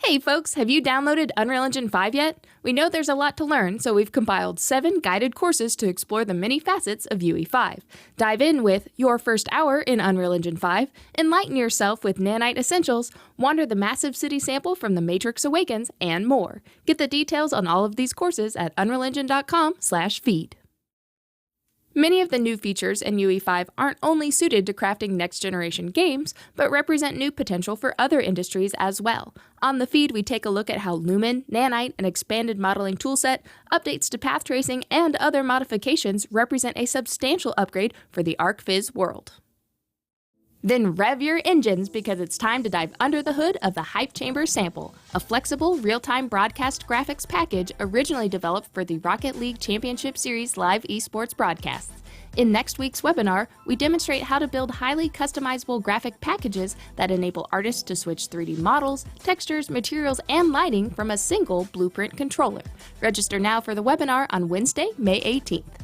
Hey folks, have you downloaded Unreal Engine 5 yet? We know there's a lot to learn, so we've compiled 7 guided courses to explore the many facets of UE5. Dive in with Your First Hour in Unreal Engine 5, enlighten yourself with Nanite Essentials, wander the massive city sample from The Matrix Awakens, and more. Get the details on all of these courses at unrealengine.com/feed. Many of the new features in UE5 aren't only suited to crafting next-generation games, but represent new potential for other industries as well. On the feed, we take a look at how Lumen, Nanite, an expanded modeling toolset, updates to path tracing, and other modifications represent a substantial upgrade for the ArcViz world. Then rev your engines because it's time to dive under the hood of the Hype Chamber Sample, a flexible, real-time broadcast graphics package originally developed for the Rocket League Championship Series live esports broadcasts. In next week's webinar, we demonstrate how to build highly customizable graphic packages that enable artists to switch 3D models, textures, materials, and lighting from a single Blueprint controller. Register now for the webinar on Wednesday, May 18th.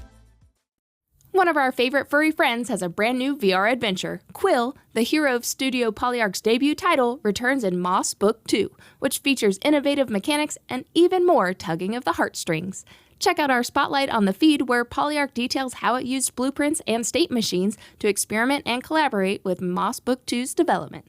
One of our favorite furry friends has a brand new VR adventure. Quill, the hero of Studio Polyarch's debut title, returns in Moss Book 2, which features innovative mechanics and even more tugging of the heartstrings. Check out our spotlight on the feed where Polyarch details how it used blueprints and state machines to experiment and collaborate with Moss Book 2's development.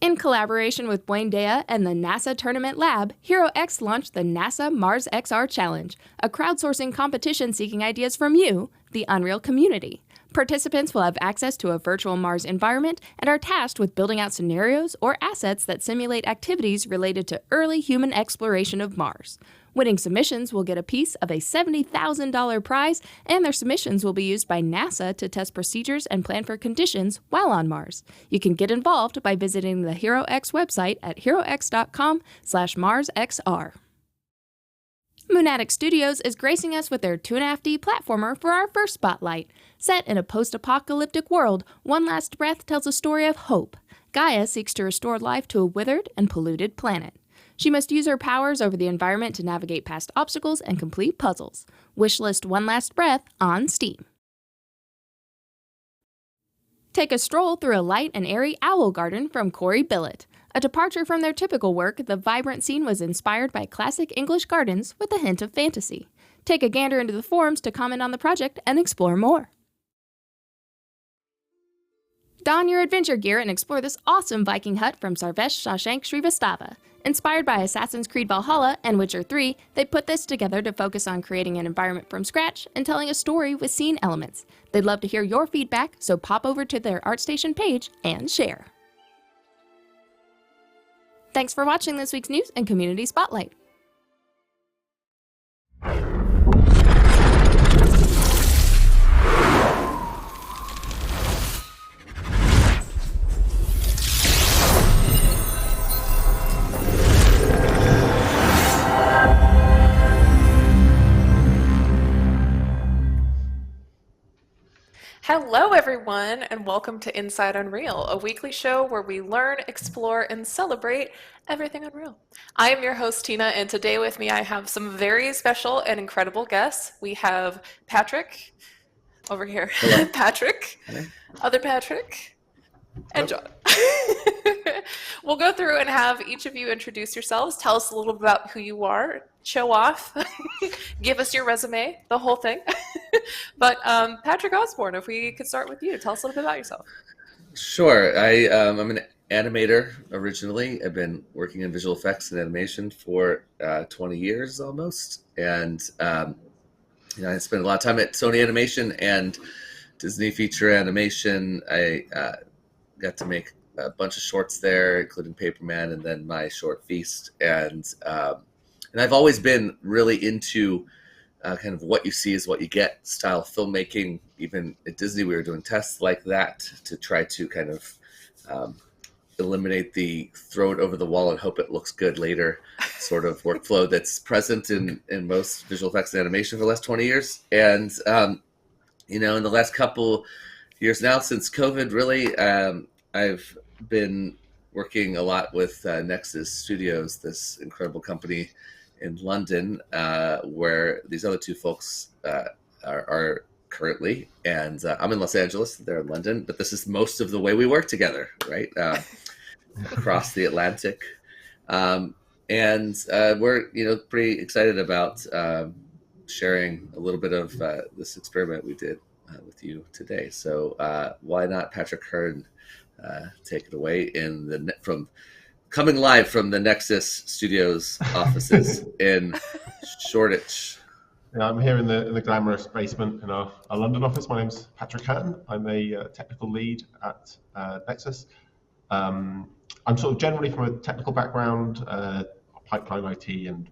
In collaboration with Buendia and the NASA Tournament Lab, HeroX launched the NASA Mars XR Challenge, a crowdsourcing competition seeking ideas from you, the Unreal community. Participants will have access to a virtual Mars environment and are tasked with building out scenarios or assets that simulate activities related to early human exploration of Mars. Winning submissions will get a piece of a $70,000 prize, and their submissions will be used by NASA to test procedures and plan for conditions while on Mars. You can get involved by visiting the HeroX website at herox.com/MarsXR. Moonatic Studios is gracing us with their 2.5D platformer for our first spotlight. Set in a post-apocalyptic world, One Last Breath tells a story of hope. Gaia seeks to restore life to a withered and polluted planet. She must use her powers over the environment to navigate past obstacles and complete puzzles. Wishlist One Last Breath on Steam. Take a stroll through a light and airy owl garden from Cory Billett. A departure from their typical work, the vibrant scene was inspired by classic English gardens with a hint of fantasy. Take a gander into the forums to comment on the project and explore more. Don your adventure gear and explore this awesome Viking hut from Sarvesh Shashank Srivastava. Inspired by Assassin's Creed Valhalla and Witcher 3, they put this together to focus on creating an environment from scratch and telling a story with scene elements. They'd love to hear your feedback, so pop over to their ArtStation page and share. Thanks for watching this week's News and Community Spotlight. Hello everyone, and welcome to Inside Unreal, a weekly show where we learn, explore, and celebrate everything Unreal. I am your host, Tina, and today with me I have some very special and incredible guests. We have Patrick, over here. Hello. Patrick, Hello. other Patrick, and John. We'll go through and have each of you introduce yourselves, tell us a little bit about who you are, show off, give us your resume, the whole thing. But Patrick Osborne, if we could start with you, tell us a little bit about yourself. Sure. I'm an animator originally. I've been working in visual effects and animation for 20 years almost. And I spent a lot of time at Sony Animation and Disney Feature Animation. I got to make a bunch of shorts there, including Paperman and then my short Feast. And I've always been really into kind of what you see is what you get style filmmaking. Even at Disney, we were doing tests like that to try to kind of eliminate the throw it over the wall and hope it looks good later sort of workflow that's present in most visual effects and animation for the last 20 years. And, in the last couple years now since COVID, really, I've been working a lot with Nexus Studios, this incredible company in London, where these other two folks are currently. And I'm in Los Angeles, they're in London, but this is most of the way we work together, right? Across the Atlantic. And we're pretty excited about sharing a little bit of this experiment we did with you today. So why not Patrick Hearn take it away from coming live from the Nexus Studios offices in Shoreditch. Yeah, I'm here in the glamorous basement in our London office. My name's Patrick Hearn. I'm a technical lead at Nexus. I'm sort of generally from a technical background, pipeline IT, and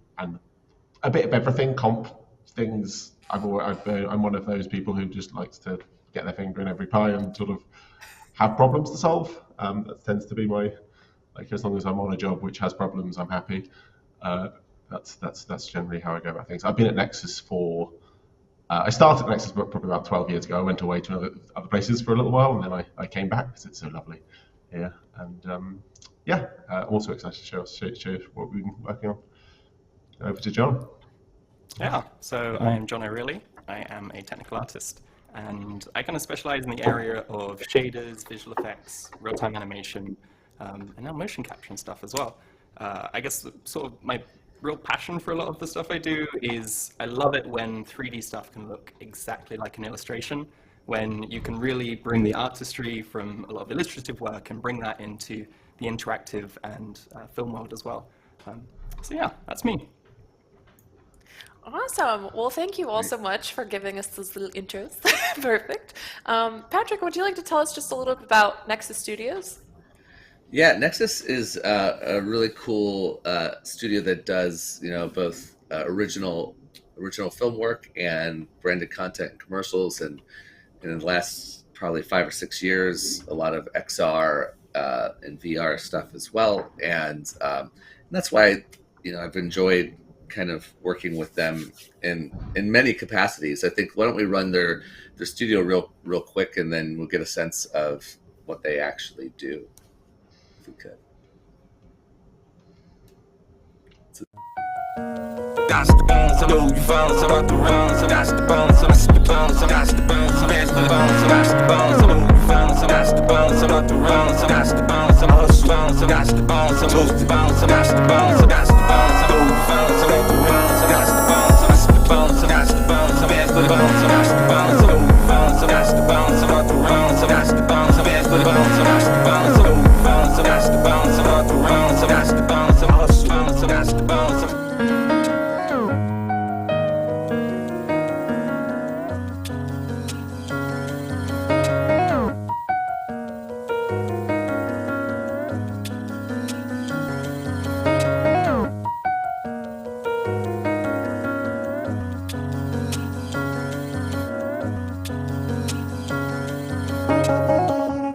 a bit of everything, comp things. I'm one of those people who just likes to get their finger in every pie and sort of have problems to solve. That tends to be my, like, as long as I'm on a job which has problems, I'm happy. That's generally how I go about things. I've been at Nexus I started at Nexus probably about 12 years ago. I went away to other places for a little while, and then I came back because it's so lovely here. And I'm also excited to show what we've been working on. Over to John. Yeah, so I am John O'Reilly. I am a technical artist, and I kind of specialize in the area of shaders, visual effects, real-time animation, and now motion capture and stuff as well. I guess sort of my real passion for a lot of the stuff I do is I love it when 3D stuff can look exactly like an illustration, when you can really bring the artistry from a lot of illustrative work and bring that into the interactive and film world as well. So yeah, that's me. Awesome. Well, thank you all so much for giving us those little intros. Perfect. Patrick, would you like to tell us just a little bit about Nexus Studios? Yeah, Nexus is a really cool studio that does, both original film work and branded content and commercials, and in the last probably 5 or 6 years, a lot of XR and VR stuff as well. And that's why, I've enjoyed kind of working with them in many capacities. I think, why don't we run their studio real quick, and then we'll get a sense of what they actually do, if we could. That's the bones, I know you found some out the rounds, so that's the bones, so that's the bones, so that's the bones, so that's the bones, so that's the bones, I know you found some, that's the bones, so out the rounds, so that's the bones, so hustle bounce, so that's the bones, so toast the bounce, so that's the bones, so that's the bones, I know you found some out the rounds, so that's the bones, so that's the bones, so that's the bones, so that's the bones, so that's the bones, I know you found, so that's the bones, so out the rounds, so that's the bones, so that's the bones, so that's the bones, I know you found, so that's the bones, so out the rounds, so that's the bones, so hustle bounce, so that's the bones, so that's the bones, I know you found some out the rounds, so that's the bones, so that's the bones, so that's the bones, I know you found some out the rounds, so that's the bones, so that's the bones, so that's the bones, so that's the bones, so that's the bones, I know you found, so that's the bones, so out the rounds, so that's the bones, so hustle bounce, so that's the bones, so goes the bounce, so that's the bones,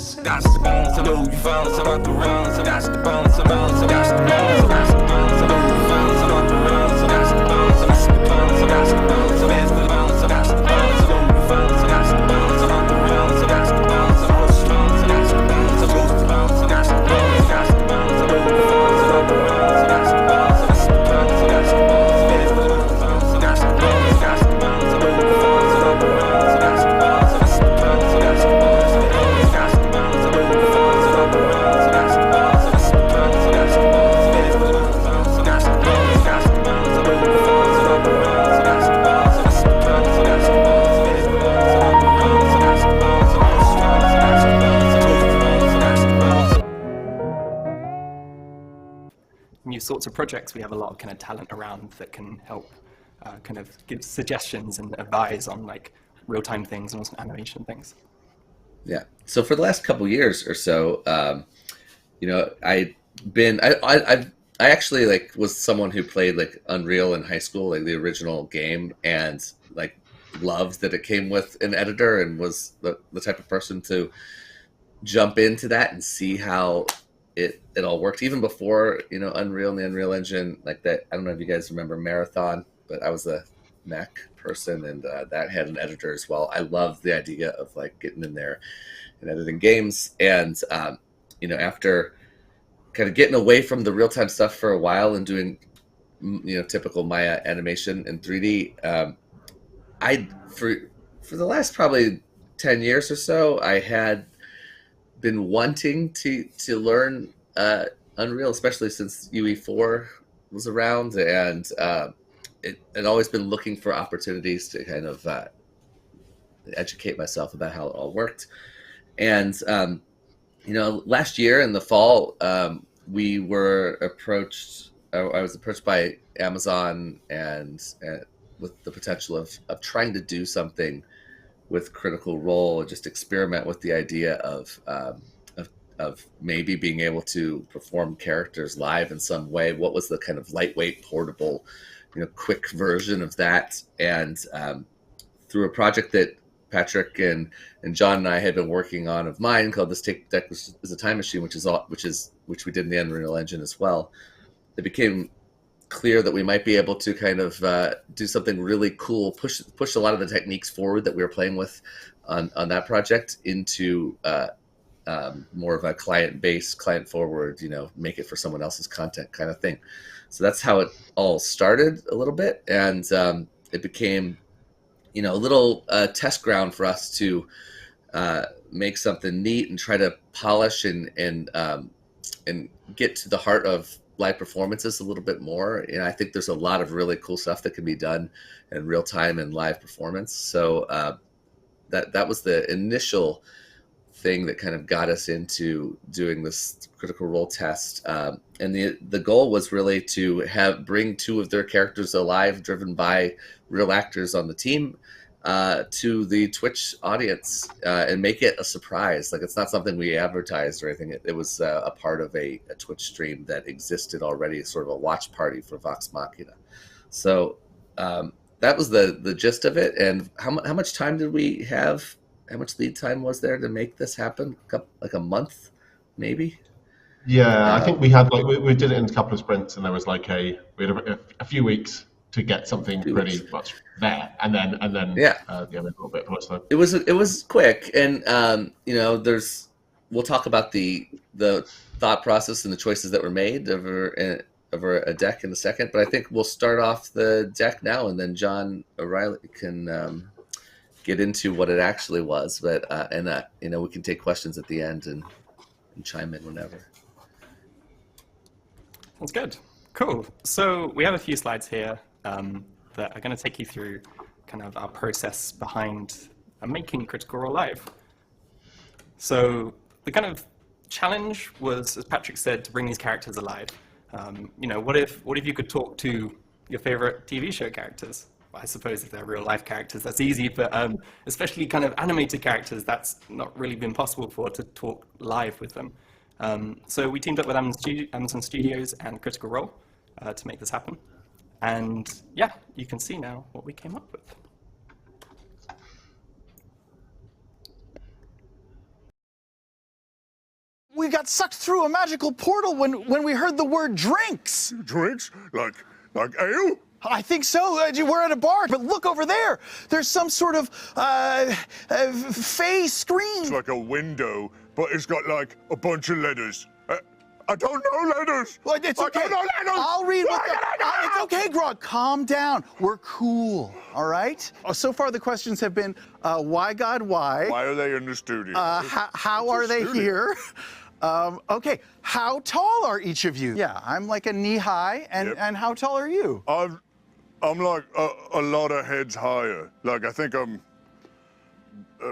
so that's the bones, I know you found, so out the rounds, so that's the bones, so that's the bones, so that's the bones, so that's the bones, so that's the bones, so that's the bones, I know you found, so out the rounds, so that's the bones, so that's the bones, so that's the bones, so that's the bones. New sorts of projects, we have a lot of kind of talent around that can help kind of give suggestions and advise on like real-time things and also animation things. Yeah. So for the last couple years or so, I actually like was someone who played like Unreal in high school, like the original game, and like loved that it came with an editor, and was the type of person to jump into that and see how it all worked even before Unreal and the Unreal Engine, like that. I don't know if you guys remember Marathon, but I was a Mac person, and that had an editor as well. I loved the idea of like getting in there and editing games, and after kind of getting away from the real-time stuff for a while and doing typical Maya animation in 3D, I for the last probably 10 years or so, I had been wanting to learn Unreal, especially since UE4 was around, and it had always been looking for opportunities to kind of educate myself about how it all worked. And last year in the fall, we were approached. I was approached by Amazon and with the potential of trying to do something with Critical Role, just experiment with the idea of maybe being able to perform characters live in some way. What was the kind of lightweight, portable, quick version of that? And through a project that Patrick and John and I had been working on of mine called This Take Deck is a Time Machine, which we did in the Unreal Engine as well. It became clear that we might be able to kind of do something really cool, push a lot of the techniques forward that we were playing with on that project into more of a client-based, client-forward, make it for someone else's content kind of thing. So that's how it all started a little bit, and it became, a little test ground for us to make something neat and try to polish and get to the heart of live performances a little bit more. And I think there's a lot of really cool stuff that can be done in real time and live performance. So that was the initial thing that kind of got us into doing this Critical Role test. And the goal was really to bring two of their characters alive, driven by real actors on the team, to the Twitch audience and make it a surprise. Like, it's not something we advertised or anything. It was a part of a Twitch stream that existed already, sort of a watch party for Vox Machina. So that was the gist of it. And how much time did we have? How much lead time was there to make this happen? Like a month, maybe? Yeah, I think we had we did it in a couple of sprints, and there was we had a few weeks to get something pretty much there, and then a little bit more slow. It was quick, and we'll talk about the thought process and the choices that were made over a deck in a second, but I think we'll start off the deck now, and then John O'Reilly can get into what it actually was, but we can take questions at the end and chime in whenever. Sounds good. Cool. So we have a few slides here that are going to take you through kind of our process behind making Critical Role live. So the kind of challenge was, as Patrick said, to bring these characters alive. What if you could talk to your favorite TV show characters? Well, I suppose if they're real life characters, that's easy, but especially kind of animated characters, that's not really been possible to talk live with them. So we teamed up with Amazon Studios and Critical Role to make this happen. And yeah, you can see now what we came up with. We got sucked through a magical portal when we heard the word drinks. Drinks? Like ale? I think so. We're at a bar, but look over there. There's some sort of fey screen. It's like a window, but it's got like a bunch of letters. I don't know letters. Well, it's okay. I don't know letters. I'll read what it's okay, Grog. Calm down. We're cool, all right? So far, the questions have been, why, God, why? Why are they in the studio? How are they here? Okay, how tall are each of you? Yeah, I'm like a knee high, and how tall are you? I'm like a lot of heads higher. Like, I think I'm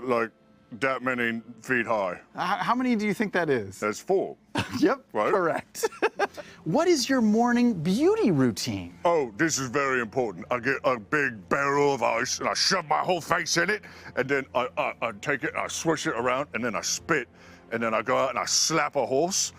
like that many feet high. How many do you think that is? That's 4. Yep, right? Correct. What is your morning beauty routine? Oh, this is very important. I get a big barrel of ice, and I shove my whole face in it, and then I take it, and I swish it around, and then I spit, and then I go out and I slap a horse.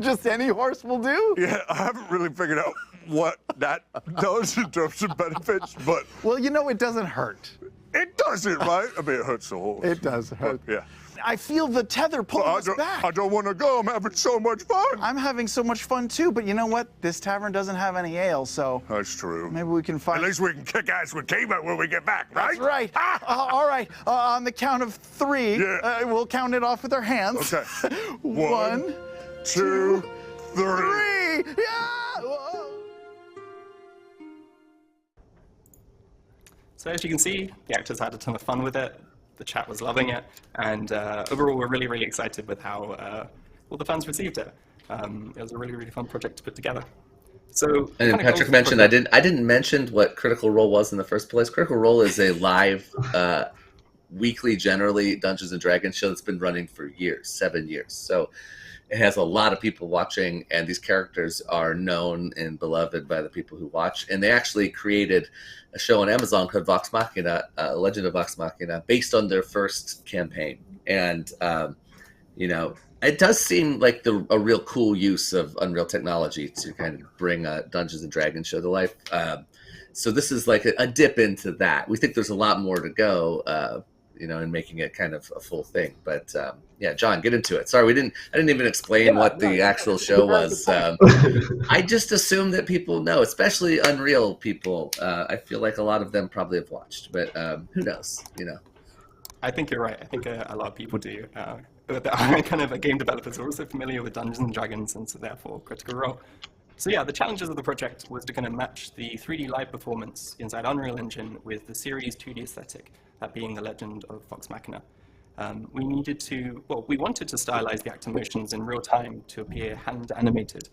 Just any horse will do? Yeah, I haven't really figured out what that does in terms of benefits, but... Well, it doesn't hurt. It doesn't, right? I mean, it hurts the horse. It does hurt. But, yeah. I feel the tether pulling us back. I don't want to go. I'm having so much fun. I'm having so much fun, too. But you know what? This tavern doesn't have any ale, so... That's true. Maybe we can find... At least we can kick ass with Kiva when we get back, right? That's right. All right. On the count of 3, we'll count it off with our hands. Okay. 1, 2, 3. Yeah! Whoa. So as you can see, the actors had a ton of fun with it. The chat was loving it. And overall, we're really, really excited with how all the fans received it. It was a really, really fun project to put together. So, And kind of Patrick goals mentioned of the I didn't mention what Critical Role was in the first place. Critical Role is a live, weekly, generally Dungeons and Dragons show that's been running for years, 7 years. So it has a lot of people watching, and these characters are known and beloved by the people who watch. And they actually created a show on Amazon called Vox Machina, Legend of Vox Machina, based on their first campaign. And it does seem like a real cool use of Unreal technology to kind of bring a Dungeons and Dragons show to life. So this is like a dip into that. We think there's a lot more to go, in making it kind of a full thing. But John, get into it. Sorry, I didn't even explain what the actual show was. I just assume that people know, especially Unreal people. I feel like a lot of them probably have watched, but who knows? I think you're right. I think a lot of people do. But are kind of game developers are also familiar with Dungeons and Dragons, and so therefore Critical Role. So the challenges of the project was to kind of match the 3D live performance inside Unreal Engine with the series 2D aesthetic, that being the Legend of Vox Machina. We wanted to stylize the actor motions in real time to appear hand animated.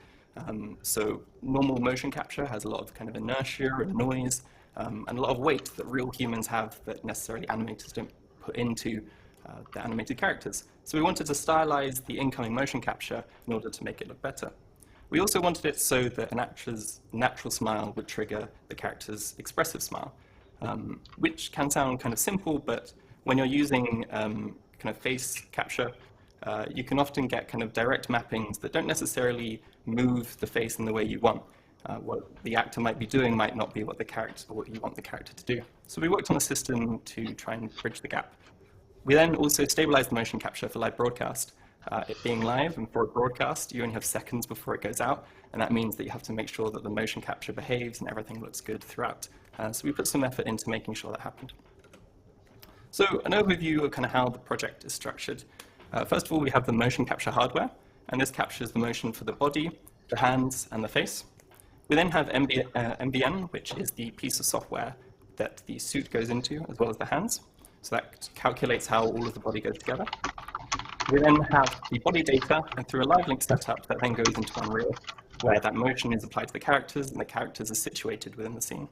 So normal motion capture has a lot of kind of inertia and noise, and a lot of weight that real humans have that necessarily animators don't put into the animated characters. So we wanted to stylize the incoming motion capture in order to make it look better. We also wanted it so that an actor's natural smile would trigger the character's expressive smile, which can sound kind of simple, but when you're using kind of face capture, you can often get kind of direct mappings that don't necessarily move the face in the way you want. What the actor might be doing might not be what you want the character to do. So we worked on a system to try and bridge the gap. We then also stabilized the motion capture for live broadcast. It being live, and for a broadcast, you only have seconds before it goes out, and that means that you have to make sure that the motion capture behaves and everything looks good throughout. So we put some effort into making sure that happened. So an overview of kind of how the project is structured. First of all, we have the motion capture hardware, and this captures the motion for the body, the hands, and the face. We then have MBN, which is the piece of software that the suit goes into, as well as the hands. So that calculates how all of the body goes together. We then have the body data, and through a live link setup that then goes into Unreal, where that motion is applied to the characters, and the characters are situated within the scene.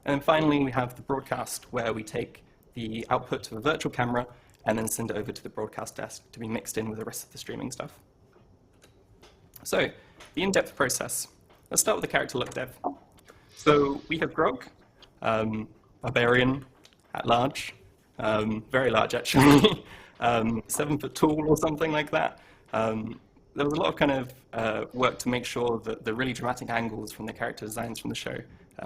And then finally, we have the broadcast, where we take the output of a virtual camera and then send it over to the broadcast desk to be mixed in with the rest of the streaming stuff. So, the in-depth process. Let's start with the character look dev. So we have Grog, barbarian, at large, very large actually, 7 foot tall or something like that. There was a lot of kind of work to make sure that the really dramatic angles from the character designs from the show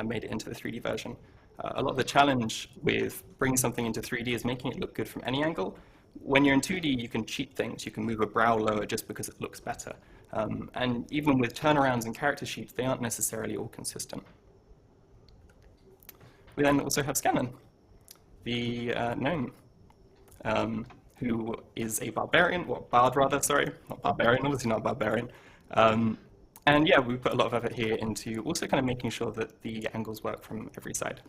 made it into the 3D version. A lot of the challenge with bringing something into 3D is making it look good from any angle. When you're in 2D, you can cheat things. You can move a brow lower just because it looks better. And even with turnarounds and character sheets, they aren't necessarily all consistent. We then also have Scanlan, the gnome, who is a barbarian, bard rather, sorry, not barbarian, obviously not barbarian. And yeah, we put a lot of effort here into also kind of making sure that the angles work from every side.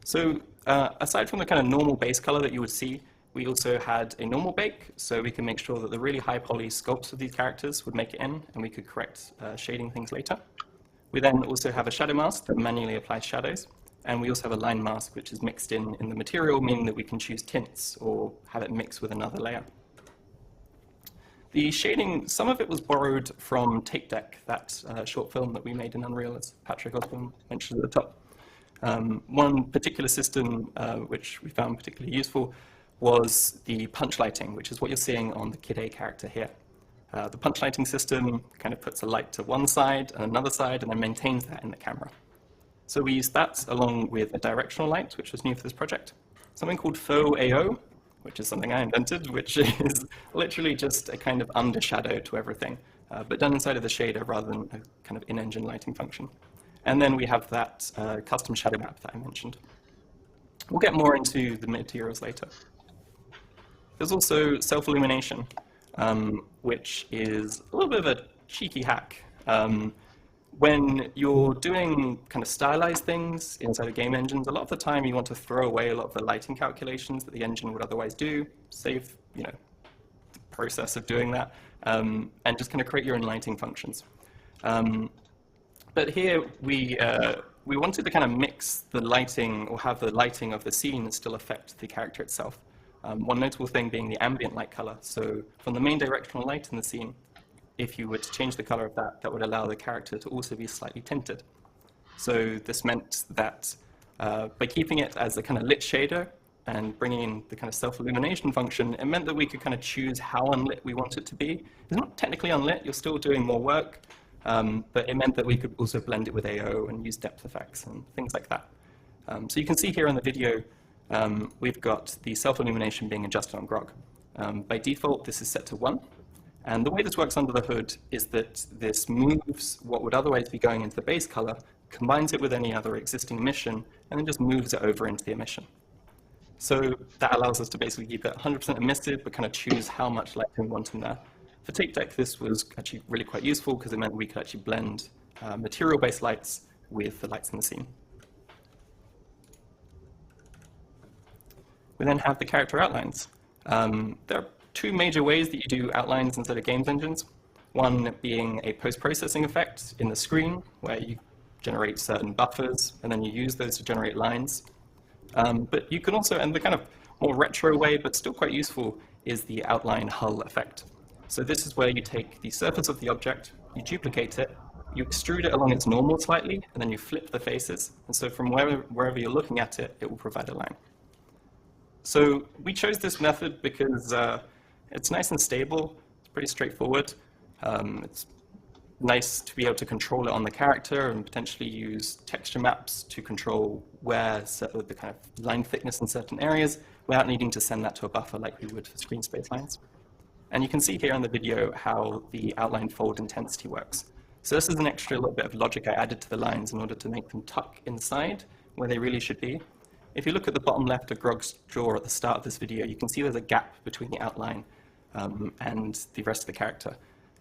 So aside from the kind of normal base color that you would see, we also had a normal bake, so we can make sure that the really high poly sculpts of these characters would make it in, and we could correct shading things later. We then also have a shadow mask that manually applies shadows, and we also have a line mask which is mixed in the material, meaning that we can choose tints or have it mixed with another layer. The shading, some of it was borrowed from Tape Deck, that short film that we made in Unreal, as Patrick Osborne mentioned at the top. One particular system which we found particularly useful was the punch lighting, which is what you're seeing on the Kid A character here. The punch lighting system kind of puts a light to one side and another side and then maintains that in the camera. So we used that along with a directional light, which was new for this project. Something called Faux AO, which is something I invented, which is literally just a kind of undershadow to everything, but done inside of the shader rather than a kind of in-engine lighting function. And then we have that custom shadow map that I mentioned. We'll get more into the materials later. There's also self-illumination, which is a little bit of a cheeky hack. When you're doing kind of stylized things inside of game engines, a lot of the time you want to throw away a lot of the lighting calculations that the engine would otherwise do, save, process of doing that, and just kind of create your own lighting functions. But here we wanted to kind of mix the lighting, or have the lighting of the scene still affect the character itself. One notable thing being the ambient light color. So from the main directional light in the scene, if you were to change the color of that, that would allow the character to also be slightly tinted. So this meant that by keeping it as a kind of lit shader and bringing in the kind of self-illumination function, it meant that we could kind of choose how unlit we want it to be. It's not technically unlit, you're still doing more work, but it meant that we could also blend it with AO and use depth effects and things like that. So you can see here in the video, we've got the self-illumination being adjusted on Grog. By default, this is set to 1. And the way this works under the hood is that this moves what would otherwise be going into the base color, combines it with any other existing emission, and then just moves it over into the emission. So that allows us to basically keep it 100% emissive, but kind of choose how much lighting we want in there. For tape deck, this was actually really quite useful because it meant we could actually blend material-based lights with the lights in the scene. We then have the character outlines. There are 2 major ways that you do outlines instead of games engines. One being a post-processing effect in the screen, where you generate certain buffers, and then you use those to generate lines. But you can also, and the kind of more retro way, but still quite useful, is the outline hull effect. So this is where you take the surface of the object, you duplicate it, you extrude it along its normal slightly, and then you flip the faces. And so from wherever you're looking at it, it will provide a line. So we chose this method because it's nice and stable, it's pretty straightforward. It's nice to be able to control it on the character and potentially use texture maps to control where the kind of line thickness in certain areas without needing to send that to a buffer like we would for screen space lines. And you can see here in the video how the outline fold intensity works. So this is an extra little bit of logic I added to the lines in order to make them tuck inside where they really should be. If you look at the bottom left of Grog's jaw at the start of this video, you can see there's a gap between the outline and the rest of the character.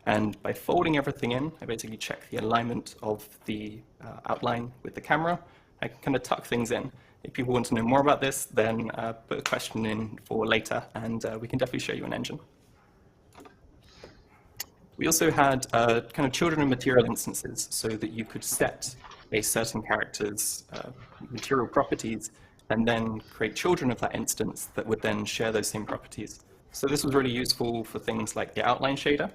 And by folding everything in, I basically check the alignment of the outline with the camera. I can kind of tuck things in. If people want to know more about this, then put a question in for later, and we can definitely show you an engine. We also had kind of children of material instances, so that you could set a certain character's material properties and then create children of that instance that would then share those same properties. So this was really useful for things like the outline shader,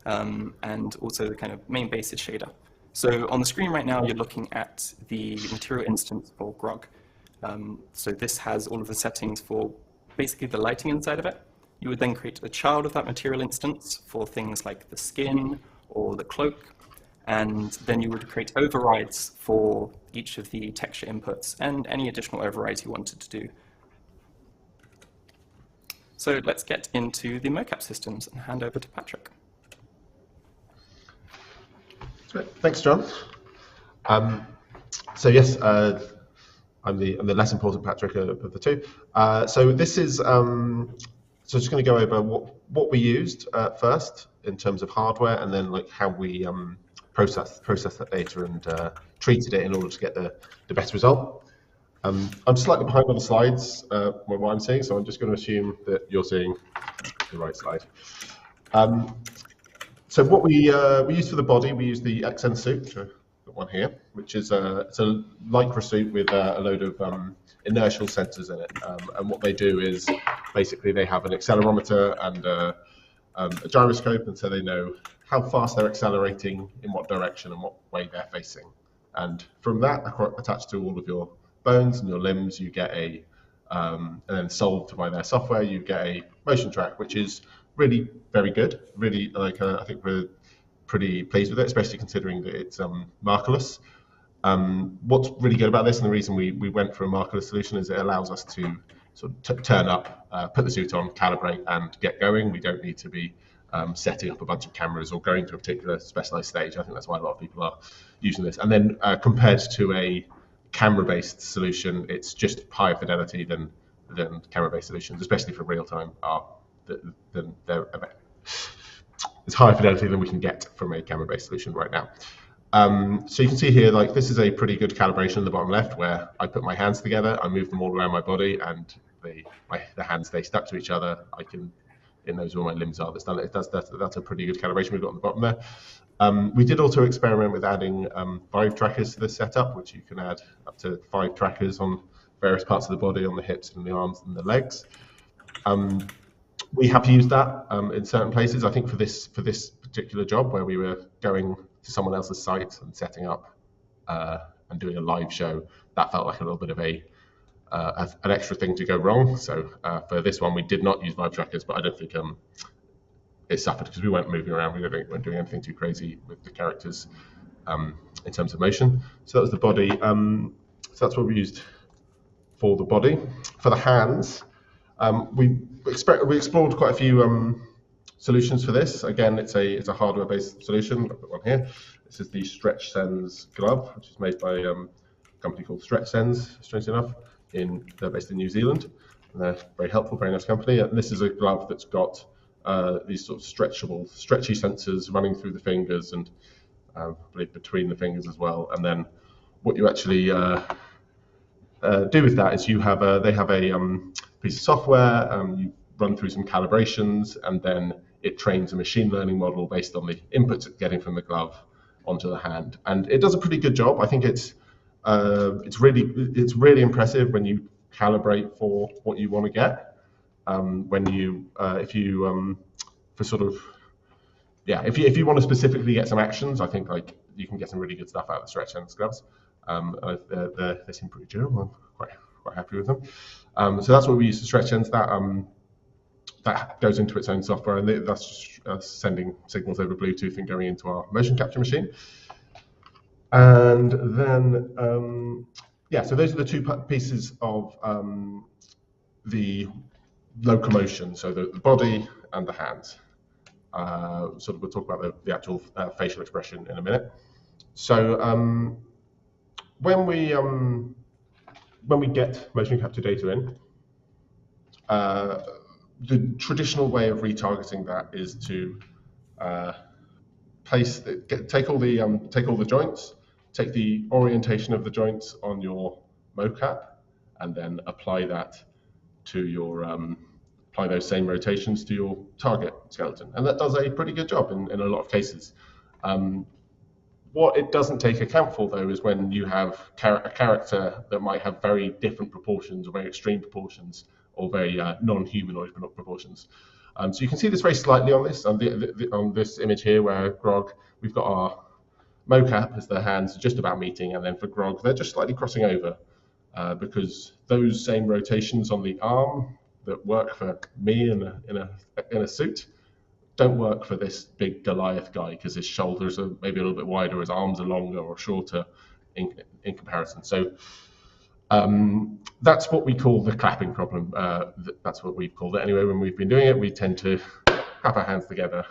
and also the kind of main basis shader. So on the screen right now, you're looking at the material instance for Grog. So this has all of the settings for basically the lighting inside of it. You would then create a child of that material instance for things like the skin or the cloak, and then you would create overrides for each of the texture inputs and any additional overrides you wanted to do. So let's get into the mocap systems and hand over to Patrick. Great. Thanks, John. So yes, I'm the less important Patrick of the two. So this is so just going to go over what we used first in terms of hardware, and then like how we process that data and treated it in order to get the best result. I'm slightly behind on the slides with what I'm seeing, so I'm just going to assume that you're seeing the right slide. So what we used for the body, we used the XN suit, which I've got one here, which is it's a Lycra suit with a load of inertial sensors in it. And what they do is basically they have an accelerometer and a gyroscope, and so they know how fast they're accelerating, in what direction, and what way they're facing. And from that, attached to all of your bones and your limbs, you get and then solved by their software, you get a motion track, which is really very good. Really, like I think we're pretty pleased with it, especially considering that it's markerless. What's really good about this, and the reason we went for a markerless solution, is it allows us to sort of turn up, put the suit on, calibrate, and get going. We don't need to be setting up a bunch of cameras or going to a particular specialized stage. I think that's why a lot of people are using this. And then compared to a camera-based solution, it's just higher fidelity than camera-based solutions, especially for real-time. It's higher fidelity than we can get from a camera-based solution right now. So you can see here, like, this is a pretty good calibration in the bottom left, where I put my hands together, I move them all around my body, and the hands stay stuck to each other. it knows where my limbs are. That's a pretty good calibration we've got on the bottom there. We did also experiment with adding 5 trackers to this setup, which you can add up to 5 trackers on various parts of the body, on the hips and the arms and the legs. We have used that in certain places. I think for this particular job, where we were going to someone else's site and setting up and doing a live show, that felt like a little bit of an extra thing to go wrong. So for this one, we did not use vibe trackers, but I don't think it suffered because we weren't moving around. We weren't doing anything too crazy with the characters in terms of motion. So that was the body. So that's what we used for the body. For the hands, we explored quite a few solutions for this. Again, it's a hardware-based solution. I've got one here. This is the Stretch Sense glove, which is made by a company called Stretch Sense, strangely enough. They're based in New Zealand. And they're very helpful, very nice company. And this is a glove that's got these sort of stretchy sensors running through the fingers and I believe between the fingers as well. And then what you actually do with that is they have a piece of software. You run through some calibrations, and then it trains a machine learning model based on the inputs it's getting from the glove onto the hand, and it does a pretty good job. I think it's really impressive when you calibrate for what you want to get. If you want to specifically get some actions, I think like you can get some really good stuff out of the Stretch Sense gloves. They seem pretty durable. I'm quite happy with them. So that's what we use to Stretch Sense. That goes into its own software, and that's just sending signals over Bluetooth and going into our motion capture machine. And then, so those are the 2 pieces of the locomotion, so the body and the hands. We'll talk about the actual facial expression in a minute. So when we get motion capture data in, the traditional way of retargeting that is to take all the joints, take the orientation of the joints on your mocap, and then apply those same rotations to your target skeleton, and that does a pretty good job in a lot of cases. What it doesn't take account for, though, is when you have a character that might have very different proportions or very extreme proportions or very non-humanoid proportions. So you can see this very slightly on this image here, where Grog, we've got our mocap as their hands just about meeting, and then for Grog, they're just slightly crossing over because those same rotations on the arm that work for me in a suit don't work for this big Goliath guy, because his shoulders are maybe a little bit wider, his arms are longer or shorter in comparison. So that's what we call the clapping problem. That's what we've called it anyway. When we've been doing it, we tend to clap our hands together,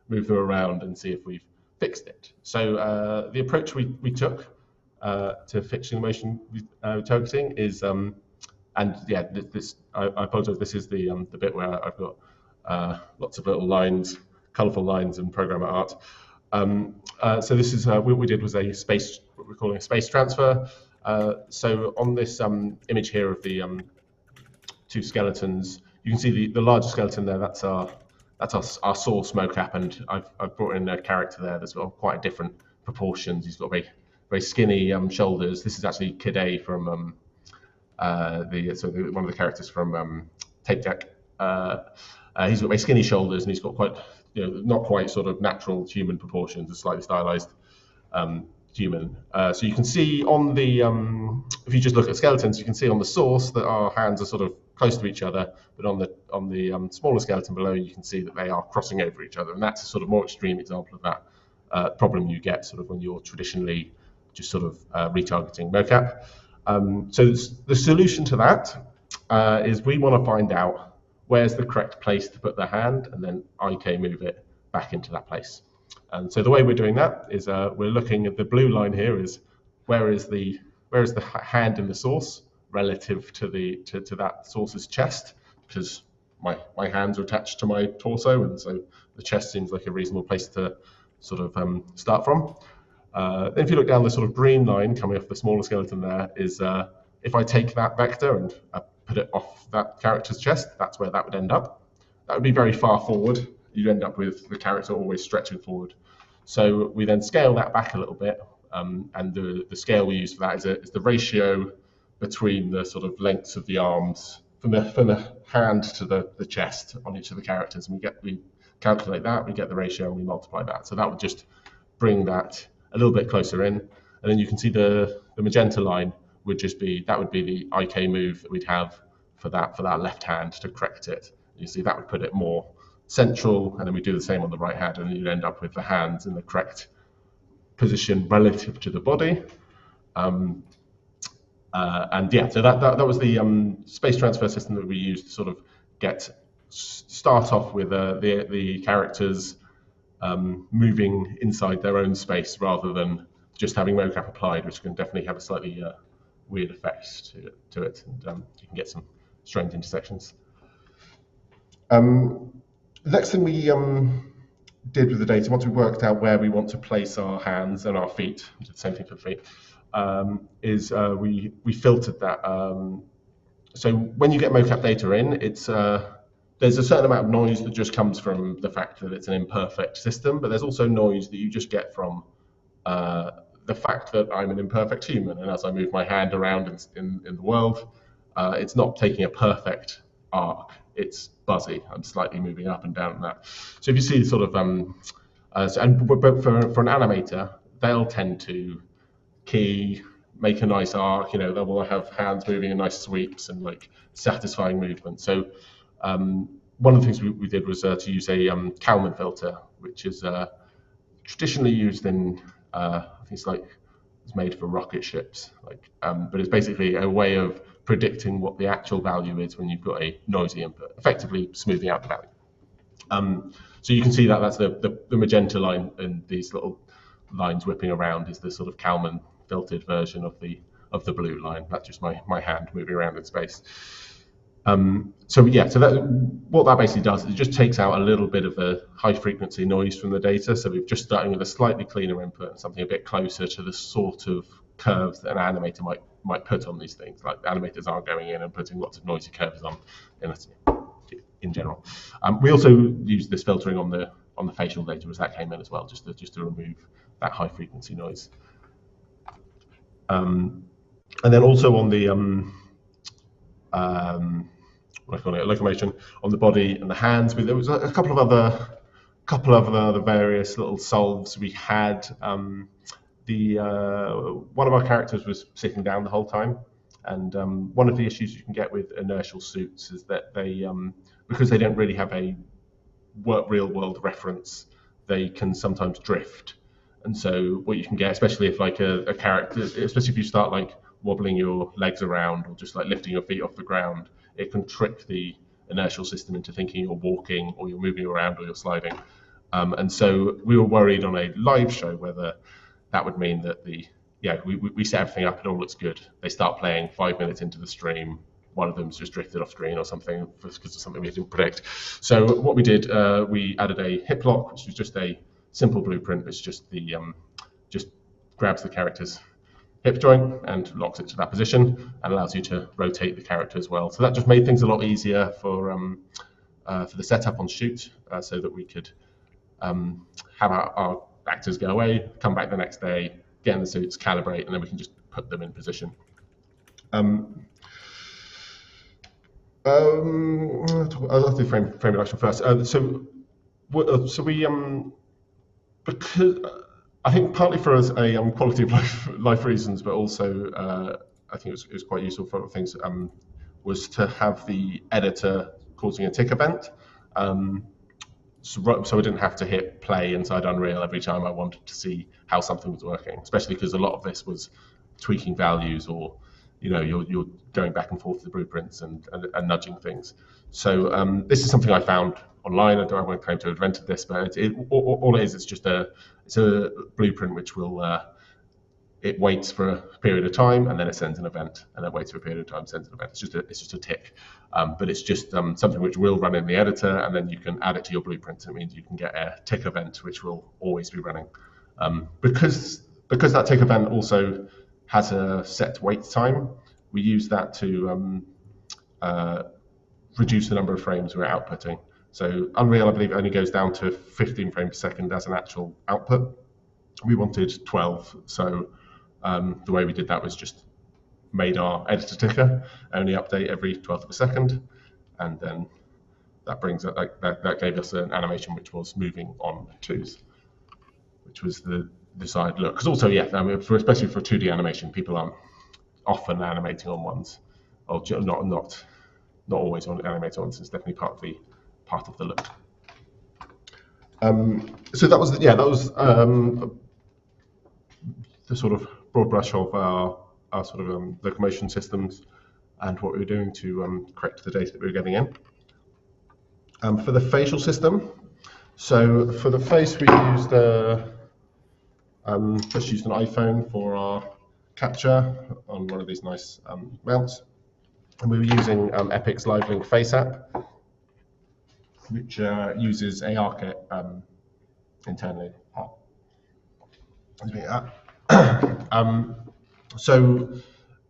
move them around, and see if we've fixed it. So the approach we took to fixing the motion targeting is, I apologize. This is the bit where I've got lots of little lines, colorful lines, and programmer art. So this is what we did was what we're calling a space transfer. So on this image here of the 2 skeletons, you can see the larger skeleton there. That's our source mocap, and I've brought in a character there that's got quite different proportions. He's got very skinny shoulders. This is actually Kid from one of the characters from Tape Deck. He's got very skinny shoulders, and he's got quite, not quite sort of natural human proportions, a slightly stylized human. So you can see on the, if you just look at skeletons, you can see on the source that our hands are sort of close to each other, but on the smaller skeleton below, you can see that they are crossing over each other, and that's a sort of more extreme example of that problem you get sort of when you're traditionally just sort of retargeting mocap. So the solution to that is we want to find out where's the correct place to put the hand, and then IK move it back into that place. And so the way we're doing that is we're looking at the blue line here is where is the hand in the source relative to that source's chest, because my hands are attached to my torso, and so the chest seems like a reasonable place to sort of start from. Then if you look down the sort of green line coming off the smaller skeleton there is if I take that vector and put it off that character's chest, that's where that would end up. that would be very far forward. You'd end up with the character always stretching forward. So we then scale that back a little bit, and the scale we use for that is the ratio between the sort of lengths of the arms from the hand to the chest on each of the characters. And we calculate that, we get the ratio, and we multiply that. So that would just bring that a little bit closer in. And then you can see the magenta line would just be, that would be the IK move that we'd have for that left hand to correct it. You see that would put it more central, and then we do the same on the right hand, and you'd end up with the hands in the correct position relative to the body. And yeah, so that was the space transfer system that we used to sort of start off with the characters moving inside their own space rather than just having mocap applied, which can definitely have a slightly weird effect to it, and you can get some strange intersections. The next thing we did with the data, once we worked out where we want to place our hands and our feet, we did the same thing for the feet, is we filtered that. So when you get mocap data in, there's a certain amount of noise that just comes from the fact that it's an imperfect system, but there's also noise that you just get from the fact that I'm an imperfect human, and as I move my hand around in the world, it's not taking a perfect arc, it's buzzy. I'm slightly moving up and down and that. So if you see sort of, but for an animator, they'll tend to make a nice arc, they will have hands moving in nice sweeps and like satisfying movement. So one of the things we did was to use a Kalman filter, which is traditionally used in, I think it's made for rocket ships, but it's basically a way of predicting what the actual value is when you've got a noisy input, effectively smoothing out the value. So you can see that's the magenta line, and these little lines whipping around is the sort of Kalman filtered version of the blue line. That's just my hand moving around in space. So what that basically does is it just takes out a little bit of the high frequency noise from the data. So we're just starting with a slightly cleaner input and something a bit closer to the sort of curves that an animator might put on these things. Like animators aren't going in and putting lots of noisy curves on in general. We also use this filtering on the facial data as that came in as well, just to remove that high frequency noise. And then also on the locomotion on the body and the hands, there was a couple of other various little solves we had. One of our characters was sitting down the whole time, and one of the issues you can get with inertial suits is that they, because they don't really have a real world reference, they can sometimes drift. And so what you can get, especially if like a character, especially if you start like wobbling your legs around or just like lifting your feet off the ground, it can trick the inertial system into thinking you're walking or you're moving around or you're sliding. And so we were worried on a live show whether that would mean that we set everything up and all looks good. They start playing 5 minutes into the stream, one of them's just drifted off screen or something because of something we didn't predict. So what we did, we added a hip lock, which was just a simple blueprint. It's just just grabs the character's hip joint and locks it to that position and allows you to rotate the character as well. So that just made things a lot easier for the setup on shoot, so that we could have our actors go away, come back the next day, get in the suits, calibrate, and then we can just put them in position. I'll do frame reduction first. So we because I think partly for us a quality of life reasons, but also I think it was quite useful for other things, was to have the editor causing a tick event. So I didn't have to hit play inside Unreal every time I wanted to see how something was working, especially because a lot of this was tweaking values, or you're going back and forth to the blueprints and nudging things. So this is something I found online. I won't claim to have invented this, but all it is, it's a blueprint which will it waits for a period of time and then it sends an event, and then waits for a period of time, sends an event. It's just a tick, but it's just something which will run in the editor, and then you can add it to your blueprint. It means you can get a tick event which will always be running, because that tick event also has a set wait time. We use that to reduce the number of frames we're outputting. So Unreal, I believe, only goes down to 15 frames per second as an actual output. We wanted 12, so the way we did that was just made our editor ticker only update every 12th of a second, and then that brings it that gave us an animation which was moving on twos, which was the desired look. Because also, especially for 2D animation, people aren't often animating on ones, or not always on animated ones. It's definitely part of the look. So that was the sort of broad brush of our sort of locomotion systems and what we were doing to correct the data that we were getting in. For the facial system, so for the face we used just used an iPhone for our capture on one of these nice mounts, and we were using Epic's LiveLink Face app, which uses ARKit internally. So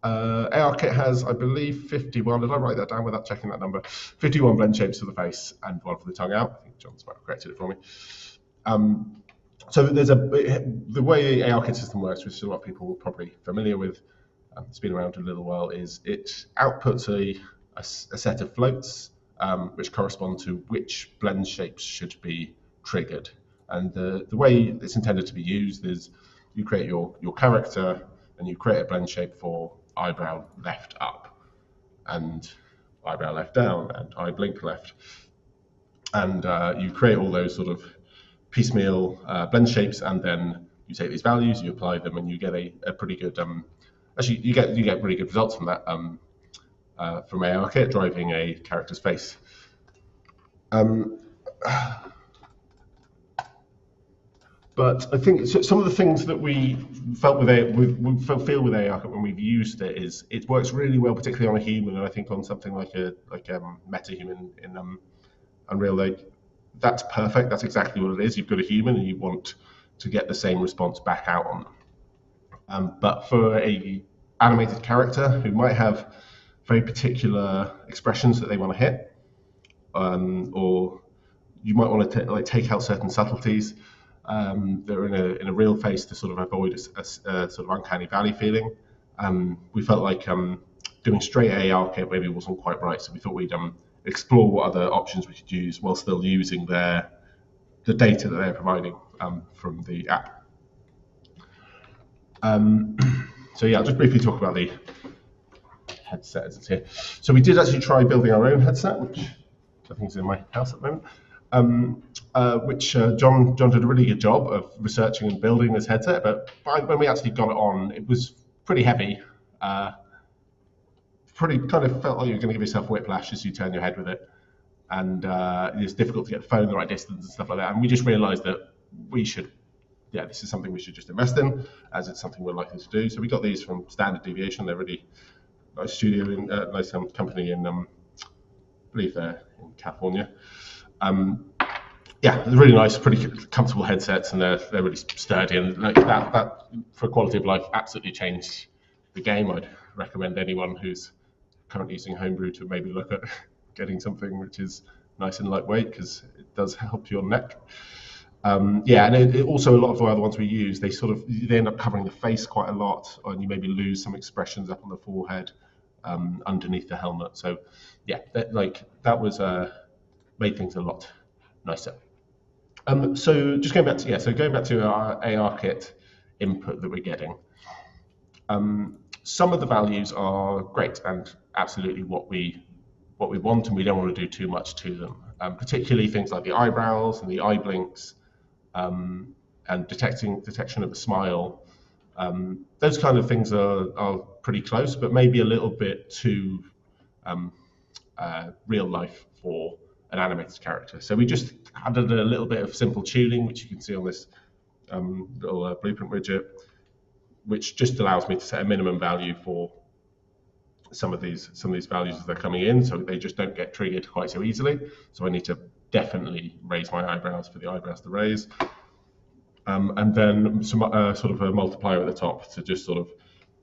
ARKit has, I believe, 51. Did I write that down without checking that number? 51 blend shapes for the face and one for the tongue out. I think John's might have corrected it for me. So there's the way the ARKit system works, which a lot of people are probably familiar with. It's been around a little while. Is it outputs a set of floats which correspond to which blend shapes should be triggered. And the way it's intended to be used is you create your character and you create a blend shape for eyebrow left up and eyebrow left down and eye blink left. And you create all those sort of piecemeal blend shapes, and then you take these values, you apply them, and you get a pretty good actually you get pretty good results from that from ARKit driving a character's face. But I think some of the things that we felt with ARKit when we've used it is it works really well, particularly on a human, and I think on something like a MetaHuman in Unreal, like that's perfect. That's exactly what it is. You've got a human, and you want to get the same response back out on them. But for a animated character who might have very particular expressions that they want to hit, or you might want to take out certain subtleties. They're in a real face to sort of avoid a sort of uncanny valley feeling. We felt like doing straight ARKit maybe wasn't quite right, so we thought we'd explore what other options we could use while still using the data that they're providing from the app. So yeah, I'll just briefly talk about the headset as it's here. So we did actually try building our own headset, which I think is in my house at the moment. Which John did a really good job of researching and building this headset, but when we actually got it on, it was pretty heavy. Pretty kind of felt like you're going to give yourself whiplash as you turn your head with it, and it's difficult to get the phone in the right distance and stuff like that. And we just realised that this is something we should just invest in, as it's something we're likely to do. So we got these from Standard Deviation. They're really nice studio, nice company in, I believe they're in California. Yeah, they're really nice, pretty comfortable headsets, and they're really sturdy, and like that for quality of life absolutely changed the game. I'd recommend anyone who's currently using Homebrew to maybe look at getting something which is nice and lightweight, because it does help your neck. And it also a lot of the other ones we use, they end up covering the face quite a lot, and you maybe lose some expressions up on the forehead underneath the helmet. So yeah, that was made things a lot nicer. So just going back to our ARKit input that we're getting. Some of the values are great and absolutely what we want, and we don't want to do too much to them. Particularly things like the eyebrows and the eye blinks, and detection of a smile. Those kind of things are pretty close, but maybe a little bit too real life for an animated character. So we just added a little bit of simple tuning, which you can see on this little blueprint widget, which just allows me to set a minimum value for some of these values as they're coming in, so they just don't get triggered quite so easily. So I need to definitely raise my eyebrows for the eyebrows to raise, and then some sort of a multiplier at the top to just sort of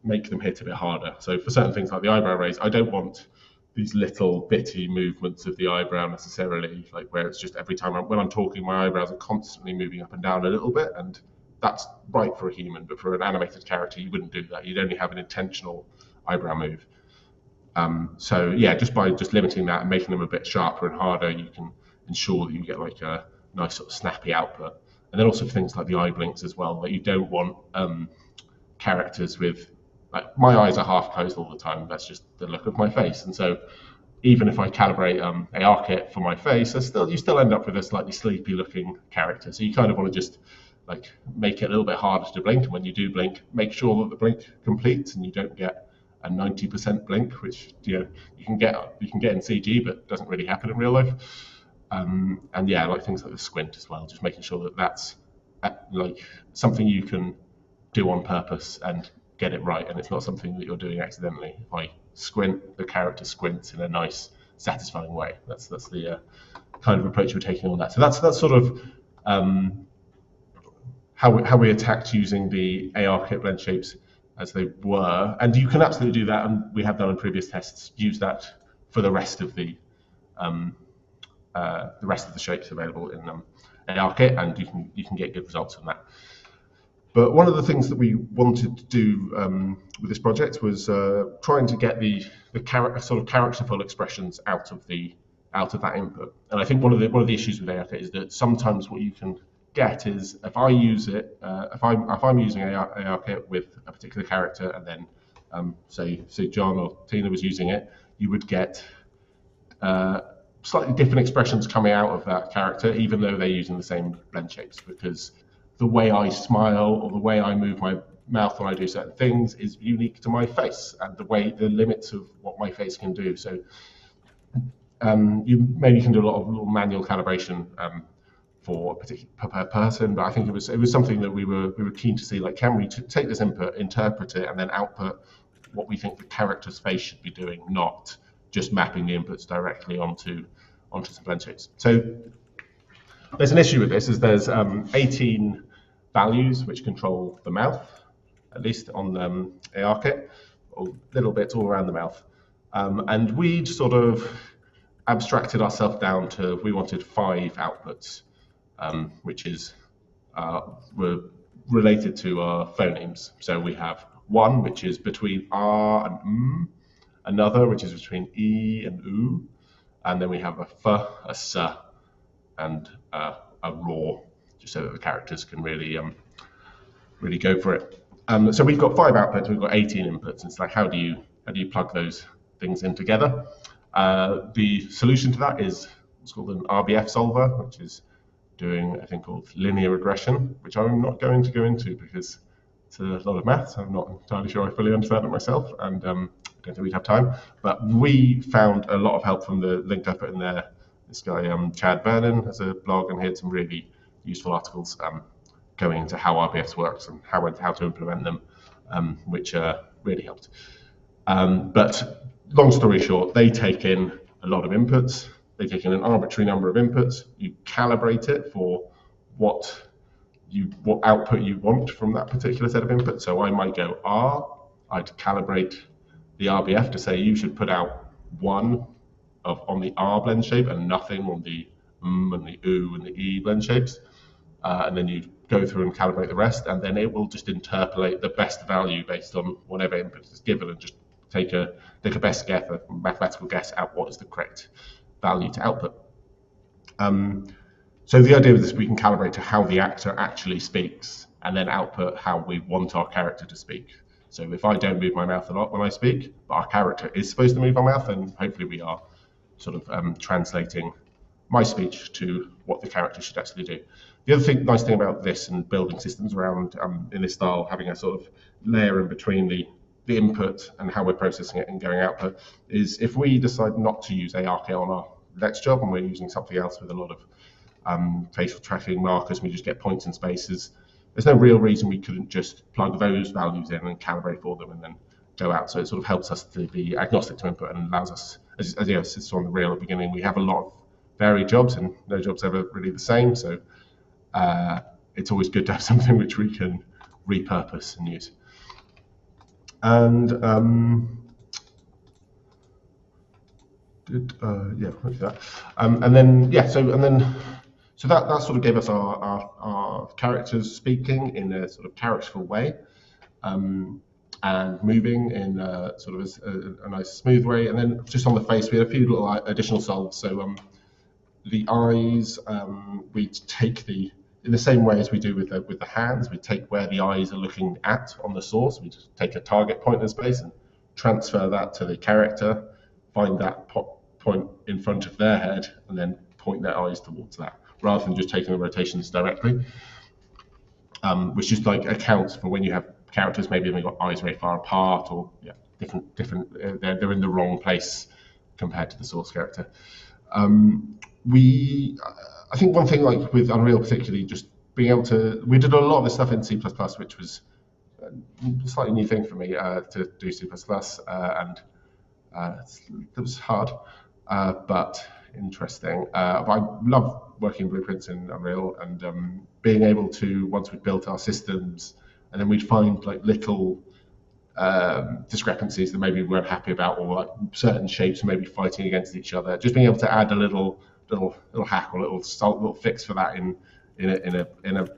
make them hit a bit harder. So for certain things like the eyebrow raise, I don't want these little bitty movements of the eyebrow necessarily, like where it's just every time when I'm talking, my eyebrows are constantly moving up and down a little bit, and that's right for a human, but for an animated character, you wouldn't do that. You'd only have an intentional eyebrow move. So yeah, just by limiting that and making them a bit sharper and harder, you can ensure that you get like a nice sort of snappy output. And then also for things like the eye blinks as well, that you don't want characters with, like, my eyes are half closed all the time. That's just the look of my face. And so even if I calibrate ARKit for my face, you still end up with a slightly sleepy looking character. So you kind of want to just like make it a little bit harder to blink. And when you do blink, make sure that the blink completes and you don't get a 90% blink, which you can get in CG, but doesn't really happen in real life. And yeah, like things like the squint as well, just making sure that that's like something you can do on purpose and get it right, and it's not something that you're doing accidentally. If I squint, the character squints in a nice, satisfying way. That's the kind of approach we're taking on that. So that's sort of how we attacked using the ARKit blend shapes as they were, and you can absolutely do that, and we have done in previous tests. Use that for the rest of the shapes available in ARKit, and you can get good results from that. But one of the things that we wanted to do with this project was trying to get the sort of characterful expressions out of that input. And I think one of the issues with ARKit is that sometimes what you can get is if I use it, if I'm using ARKit with a particular character, and then say John or Tina was using it, you would get slightly different expressions coming out of that character, even though they're using the same blend shapes, because the way I smile or the way I move my mouth when I do certain things is unique to my face and the limits of what my face can do. So you maybe can do a lot of little manual calibration for a particular person, but I think it was something that we were keen to see, like, can we take this input, interpret it, and then output what we think the character's face should be doing, not just mapping the inputs directly onto some blend shapes. So there's an issue with this, is there's 18 values which control the mouth, at least on ARKit, or little bits all around the mouth. And we sort of abstracted ourselves down to, we wanted 5 outputs, which were related to our phonemes. So we have one which is between R and another which is between E and U, and then we have a F, a S, and a RAW, just so that the characters can really go for it. So we've got 5 outputs, we've got 18 inputs. And it's like, how do you plug those things in together? The solution to that is what's called an RBF solver, which is doing a thing called linear regression, which I'm not going to go into because it's a lot of maths. I'm not entirely sure I fully understand it myself, and I don't think we'd have time. But we found a lot of help from the linked effort in there. This guy, Chad Vernon, has a blog, and he had some really useful articles going into how RBFs works and how to implement them, which really helped. But long story short, they take in a lot of inputs. They take in an arbitrary number of inputs. You calibrate it for what output you want from that particular set of inputs. So I might go R. I'd calibrate the RBF to say you should put out 1 on the R blend shape and nothing on the and the U and the E blend shapes. And then you go through and calibrate the rest, and then it will just interpolate the best value based on whatever input is given, and just take a best guess, a mathematical guess at what is the correct value to output. So the idea of this, we can calibrate to how the actor actually speaks, and then output how we want our character to speak. So if I don't move my mouth a lot when I speak, but our character is supposed to move our mouth, then hopefully we are sort of translating my speech to what the character should actually do. The other nice thing about this and building systems around in this style, having a sort of layer in between the input and how we're processing it and going output, is if we decide not to use ARKit on our next job and we're using something else with a lot of facial tracking markers, we just get points and spaces, there's no real reason we couldn't just plug those values in and calibrate for them and then go out. So it sort of helps us to be agnostic to input and allows us, as you know, it's on the reel at the beginning, we have a lot of varied jobs and no job's ever really the same. So it's always good to have something which we can repurpose and use. And Yeah, we'll do that. And then so that sort of gave us our characters speaking in a sort of characterful way, and moving in sort of a nice smooth way. And then just on the face, we had a few little additional solves. So the eyes, we take in the same way as we do with the hands, we take where the eyes are looking at on the source. We just take a target point in space and transfer that to the character, find that point in front of their head, and then point their eyes towards that, rather than just taking the rotations directly, which just like accounts for when you have characters maybe they've got eyes very far apart, or different. They're in the wrong place compared to the source character. I think one thing, like with Unreal particularly, just being able to, we did a lot of this stuff in C++, which was a slightly new thing for me to do C++, and it was hard, but interesting. I love working blueprints in Unreal, and being able to, once we've built our systems, and then we'd find like little discrepancies that maybe we weren't happy about, or like certain shapes maybe fighting against each other. Just being able to add a little hack or little fix for that in a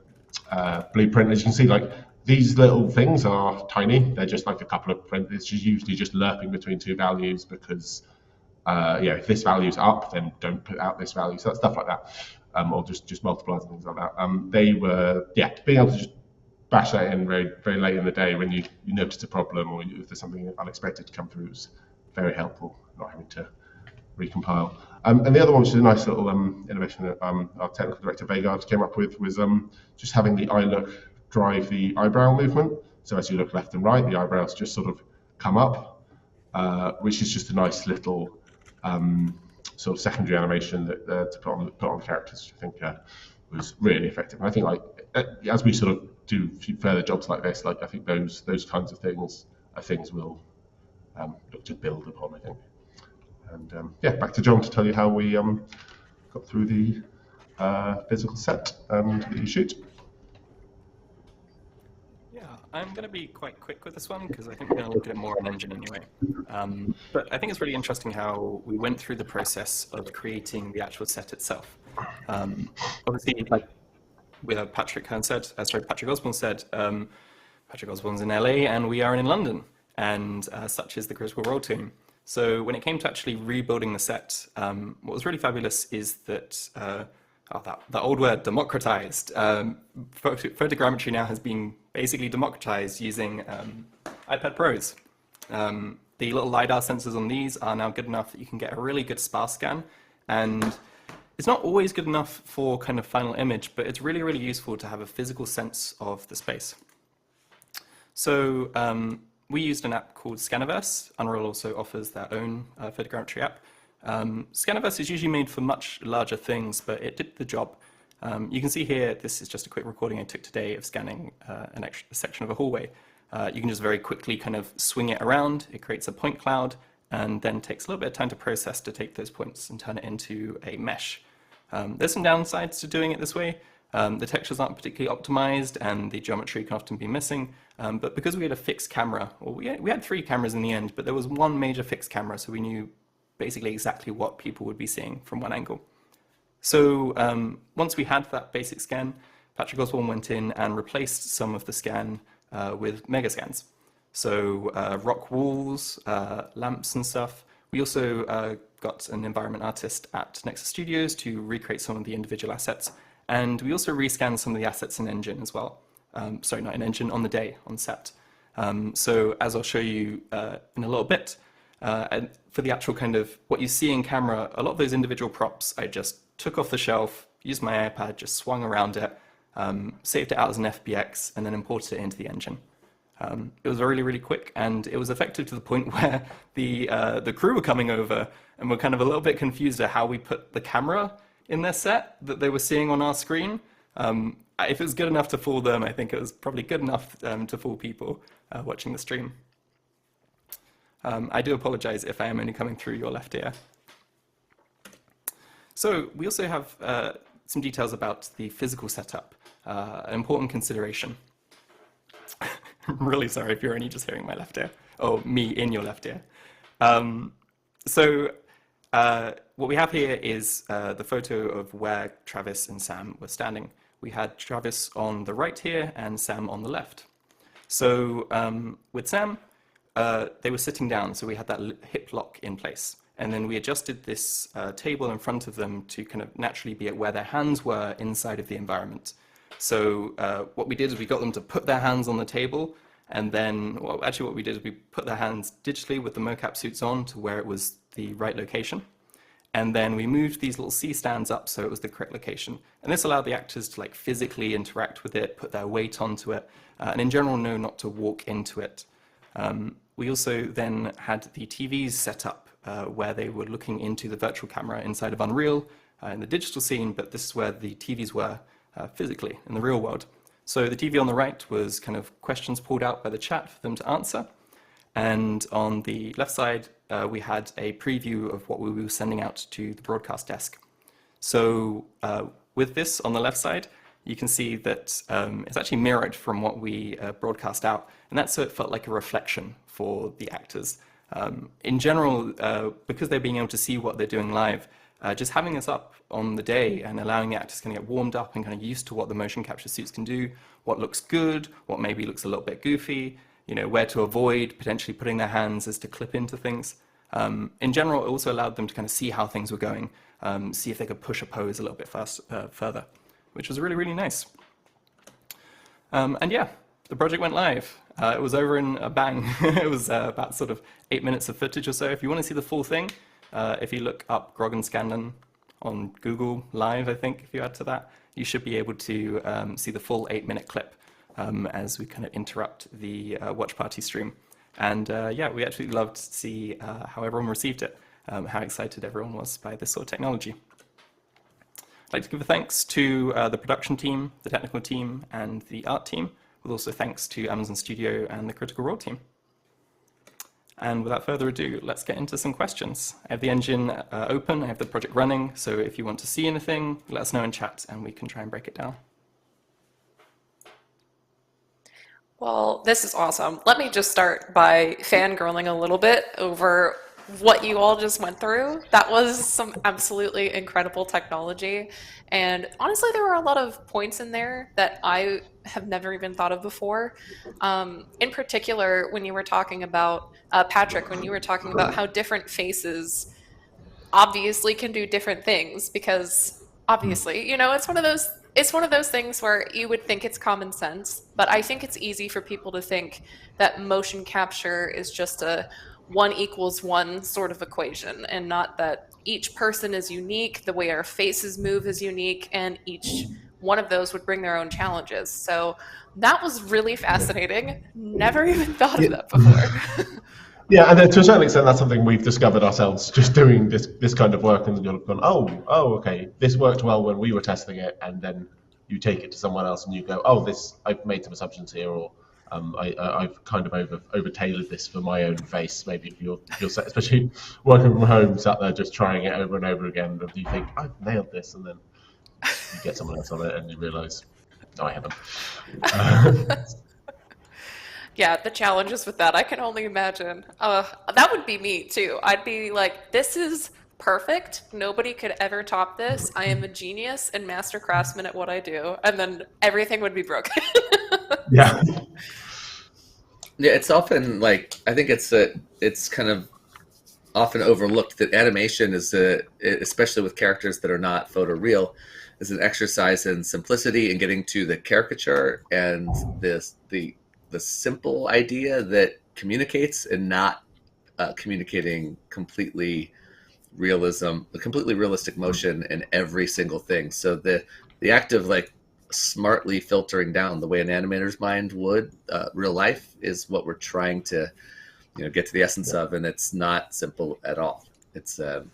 blueprint. As you can see, like these little things are tiny. They're just like a couple of print. It's usually just lerping between two values because if this value's up, then don't put out this value. So stuff like that, or just multipliers and things like that. They were being able to just bash that in very, very late in the day when you notice a problem, or if there's something unexpected to come through, is very helpful, not having to recompile. And the other one, which is a nice little innovation that our technical director Vegard came up with, was just having the eye look drive the eyebrow movement. So as you look left and right, the eyebrows just sort of come up, which is just a nice little sort of secondary animation that to put on characters, which I think was really effective. And I think like as we sort of do further jobs like this, like I think those kinds of things are things we'll look to build upon, I think. And back to John to tell you how we got through the physical set and the shoot. Yeah, I'm going to be quite quick with this one because I think we're going to look at it more in Engine anyway. But I think it's really interesting how we went through the process of creating the actual set itself. Obviously, like Patrick Osborne said, Patrick Osborne's in LA and we are in London, and such is the Critical Role team. So when it came to actually rebuilding the set, what was really fabulous is that, that old word, democratized. Photogrammetry now has been basically democratized using iPad Pros. The little LiDAR sensors on these are now good enough that you can get a really good sparse scan. And it's not always good enough for kind of final image, but it's really, really useful to have a physical sense of the space. So we used an app called Scaniverse. Unreal also offers their own photogrammetry app. Scaniverse is usually made for much larger things, but it did the job. You can see here, this is just a quick recording I took today of scanning a section of a hallway. You can just very quickly kind of swing it around. It creates a point cloud and then takes a little bit of time to process to take those points and turn it into a mesh. There's some downsides to doing it this way. The textures aren't particularly optimized and the geometry can often be missing. But because we had a fixed camera, or we had 3 cameras in the end, but there was one major fixed camera, so we knew basically exactly what people would be seeing from one angle. So once we had that basic scan, Patrick Osborne went in and replaced some of the scan with mega scans. So rock walls, lamps and stuff. We also got an environment artist at Nexus Studios to recreate some of the individual assets. And we also rescanned some of the assets in Engine as well. Sorry, not in Engine, on the day, on set. So as I'll show you in a little bit, and for the actual kind of what you see in camera, a lot of those individual props I just took off the shelf, used my iPad, just swung around it, saved it out as an FBX, and then imported it into the engine. It was really, really quick, and it was effective to the point where the crew were coming over and were kind of a little bit confused at how we put the camera in their set that they were seeing on our screen. If it was good enough to fool them, I think it was probably good enough to fool people watching the stream. I do apologize if I am only coming through your left ear. So we also have some details about the physical setup, an important consideration. I'm really sorry if you're only just hearing my left ear, or me in your left ear. So What we have here is the photo of where Travis and Sam were standing. We had Travis on the right here and Sam on the left. So with Sam, they were sitting down, so we had that hip lock in place. And then we adjusted this table in front of them to kind of naturally be at where their hands were inside of the environment. So what we did is we got them to put their hands on the table, and then, well, actually what we did is we put their hands digitally with the mocap suits on to where it was the right location. And then we moved these little C stands up so it was the correct location. And this allowed the actors to like physically interact with it, put their weight onto it, and in general know not to walk into it. We also then had the TVs set up where they were looking into the virtual camera inside of Unreal in the digital scene, but this is where the TVs were physically in the real world. So the TV on the right was kind of questions pulled out by the chat for them to answer. And on the left side, we had a preview of what we were sending out to the broadcast desk. So with this on the left side, you can see that it's actually mirrored from what we broadcast out. And that's so it felt like a reflection for the actors. In general, because they're being able to see what they're doing live, just having this up on the day and allowing the actors to kind of get warmed up and kind of used to what the motion capture suits can do, what looks good, what maybe looks a little bit goofy, you know, where to avoid potentially putting their hands as to clip into things. In general, it also allowed them to kind of see how things were going, see if they could push a pose a little bit further, which was really, really nice. And yeah, the project went live. It was over in a bang. It was about sort of 8 minutes of footage or so. If you want to see the full thing, if you look up Grog and Scanlan on Google Live, I think, if you add to that, you should be able to see the full 8-minute clip as we kind of interrupt the watch party stream. And yeah, we actually loved to see how everyone received it, how excited everyone was by this sort of technology. I'd like to give a thanks to the production team, the technical team, and the art team, with also thanks to Amazon Studio and the Critical Role team. And without further ado, let's get into some questions. I have the engine open, I have the project running, so if you want to see anything, let us know in chat and we can try and break it down. Well, this is awesome. Let me just start by fangirling a little bit over what you all just went through. That was some absolutely incredible technology. And honestly, there were a lot of points in there that I have never even thought of before. In particular, when you were talking about, Patrick, when you were talking about how different faces obviously can do different things, because obviously, you know, it's one of those things where you would think it's common sense, but I think it's easy for people to think that motion capture is just a 1 = 1 sort of equation, and not that each person is unique, the way our faces move is unique, and each one of those would bring their own challenges. So that was really fascinating. Never even thought of that before. Yeah, and to a certain extent, that's something we've discovered ourselves just doing this kind of work, and then you've gone, oh, okay, this worked well when we were testing it, and then you take it to someone else and you go, oh, I've made some assumptions here, or I've kind of over tailored this for my own face. Maybe if you're especially working from home, sat there just trying it over and over again, and you think I've nailed this, and then you get someone else on it and you realise, no, I haven't. Yeah, the challenges with that, I can only imagine. That would be me too. I'd be like, this is perfect. Nobody could ever top this. I am a genius and master craftsman at what I do. And then everything would be broken. Yeah. Yeah, it's often like, I think it's kind of often overlooked that animation is especially with characters that are not photoreal, is an exercise in simplicity and getting to the caricature and the simple idea that communicates, and not communicating completely realistic motion in every single thing. So the act of like smartly filtering down the way an animator's mind would real life is what we're trying to, you know, get to the essence of, and it's not simple at all. It's a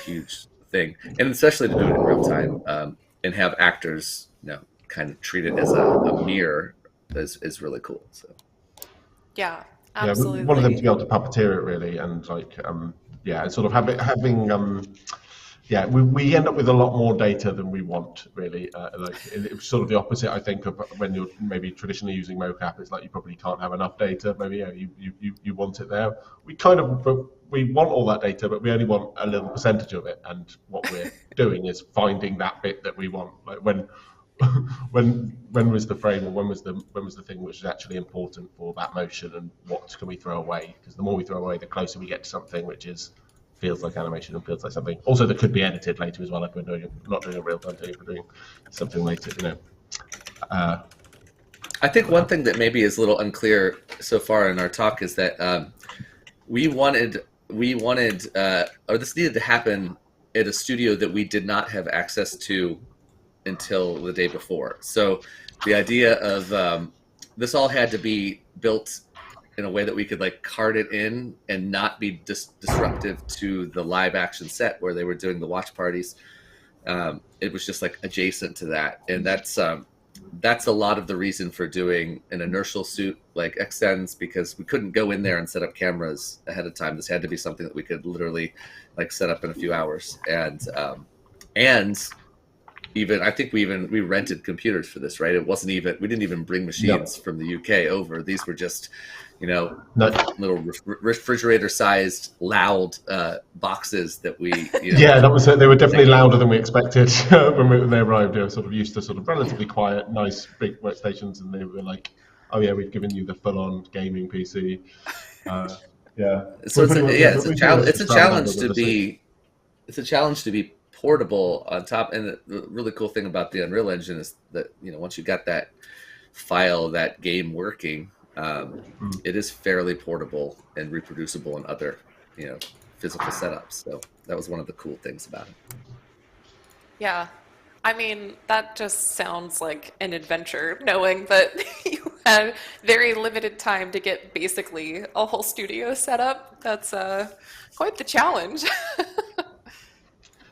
huge thing, and especially to do it in real time and have actors, you know, kind of treat it as a mirror is really cool. So Yeah, absolutely. Yeah, one of them to be able to puppeteer it really, and like yeah, and sort of having yeah, we end up with a lot more data than we want, really. It's sort of the opposite, I think, of when you're maybe traditionally using mocap. It's like you probably can't have enough data. Maybe you want it there. We want all that data, but we only want a little percentage of it. And what we're doing is finding that bit that we want. Like when was the frame, or when was the thing which is actually important for that motion, and what can we throw away? Because the more we throw away, the closer we get to something which feels like animation and feels like something also that could be edited later as well, if we're not doing a real time thing, if we're doing something later, I think one thing that maybe is a little unclear so far in our talk is that we wanted or this needed to happen at a studio that we did not have access to until the day before. So the idea of this all had to be built in a way that we could like cart it in and not be disruptive to the live action set where they were doing the watch parties. It was just like adjacent to that, and that's a lot of the reason for doing an inertial suit like Xsens, because we couldn't go in there and set up cameras ahead of time. This had to be something that we could literally like set up in a few hours, and even I think we rented computers for this, right? We didn't even bring machines from the UK over. These were just, little refrigerator-sized, loud boxes that we. Yeah, they were definitely louder than we expected when they arrived. They were sort of used to sort of relatively quiet, nice big workstations, and they were like, "Oh yeah, we've given you the full-on gaming PC." Yeah. So it's a challenge to be portable on top. And the really cool thing about the Unreal Engine is that once you got that file, that game working, it is fairly portable and reproducible in other physical setups. So that was one of the cool things about it. Yeah, I mean, that just sounds like an adventure, knowing that you had very limited time to get basically a whole studio set up. That's quite the challenge.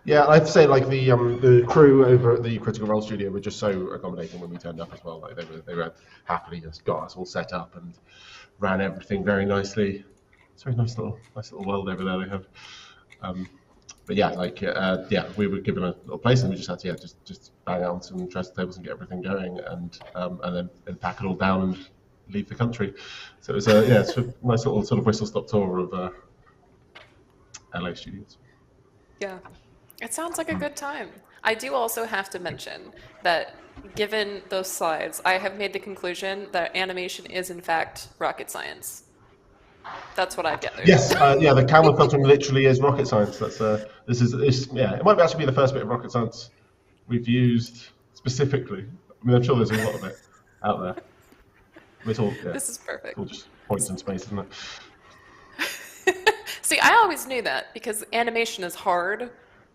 Yeah, I have to say, like the crew over at the Critical Role studio were just so accommodating when we turned up as well. Like they were happily just got us all set up and ran everything very nicely. It's a very nice little world over there they have. But yeah, we were given a little place and we just had to just bang out on some dressing tables and get everything going, and then pack it all down and leave the country. So it was it's a nice little sort of whistle-stop tour of LA studios. Yeah. It sounds like a good time. I do also have to mention that given those slides, I have made the conclusion that animation is in fact rocket science. That's what I gathered. Yes, the camera filtering literally is rocket science. That's it might actually be the first bit of rocket science we've used specifically. I mean, I'm sure there's a lot of it out there. It's all, this is perfect. All just points in space, isn't it? See, I always knew that because animation is hard.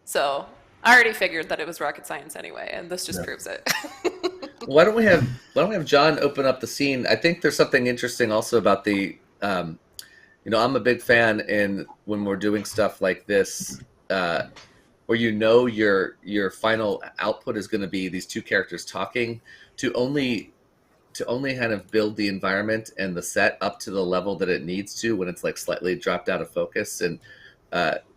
So I already figured that it was rocket science anyway, and this just proves it. Why don't we have John open up the scene? I think there's something interesting also about the, I'm a big fan when we're doing stuff like this, where your final output is going to be these two characters talking, to only kind of build the environment and the set up to the level that it needs to when it's like slightly dropped out of focus, and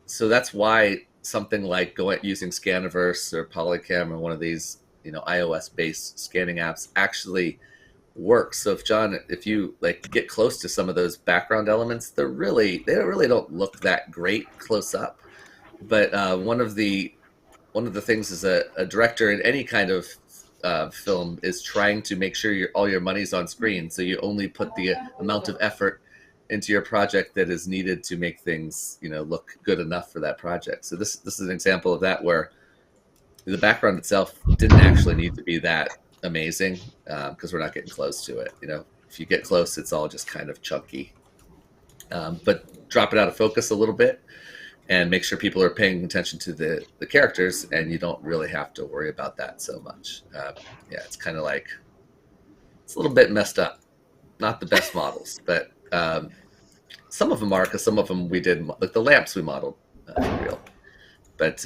so that's why something like using Scaniverse or Polycam or one of these iOS-based scanning apps actually works. So if you like get close to some of those background elements, they really don't look that great close up. But one of the things as a director in any kind of film is trying to make sure all your money's on screen, so you only put the amount of effort into your project that is needed to make things look good enough for that project. So this is an example of that, where the background itself didn't actually need to be that amazing, because we're not getting close to it. If you get close, it's all just kind of chunky, but drop it out of focus a little bit and make sure people are paying attention to the characters, and you don't really have to worry about that so much. It's kind of like, it's a little bit messed up, not the best models, but some of them are, because some of them we did, like the lamps we modeled for real. But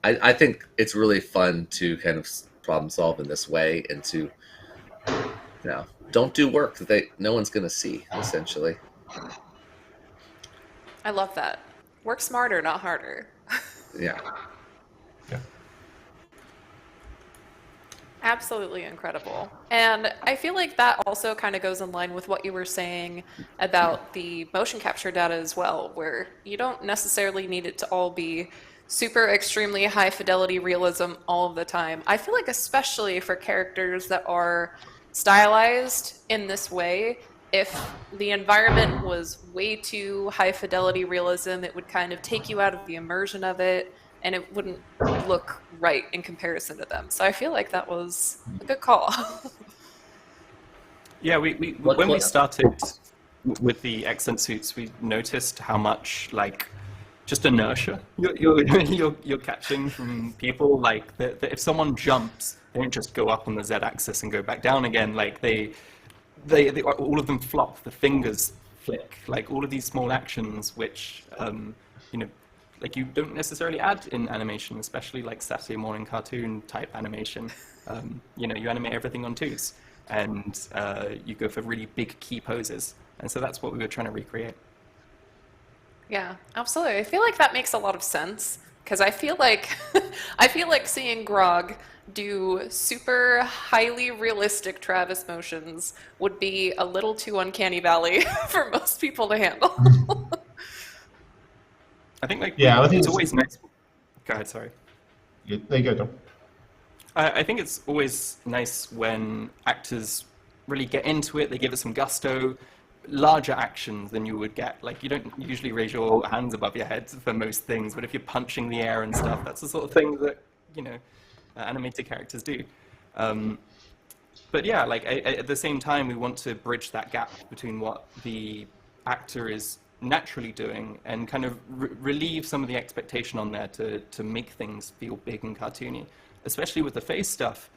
I think it's really fun to kind of problem solve in this way, and to don't do work that no one's going to see, essentially. I love that. Work smarter, not harder. Yeah. Absolutely incredible. And I feel like that also kind of goes in line with what you were saying about the motion capture data as well, where you don't necessarily need it to all be super extremely high fidelity realism all of the time. I feel like especially for characters that are stylized in this way, if the environment was way too high fidelity realism, it would kind of take you out of the immersion of it, and it wouldn't look right in comparison to them. So I feel like that was a good call. Yeah, when we started with the accent suits, we noticed how much like just inertia you're catching from people. Like that if someone jumps, they don't just go up on the Z-axis and go back down again. Like they all of them flop. The fingers flick. Like all of these small actions, which like you don't necessarily add in animation, especially like Saturday morning cartoon type animation. You animate everything on twos, and you go for really big key poses. And so that's what we were trying to recreate. Yeah, absolutely. I feel like that makes a lot of sense, because I feel like seeing Grog do super highly realistic Travis motions would be a little too uncanny valley for most people to handle. I think I think it's always nice. Go ahead, sorry. Yeah, there you go, Dom. I think it's always nice when actors really get into it. They give it some gusto. Larger actions than you would get. Like you don't usually raise your hands above your head for most things, but if you're punching the air and stuff, that's the sort of thing that animated characters do. But yeah, like at the same time, we want to bridge that gap between what the actor is naturally doing and kind of relieve some of the expectation on there to make things feel big and cartoony. Especially with the face stuff,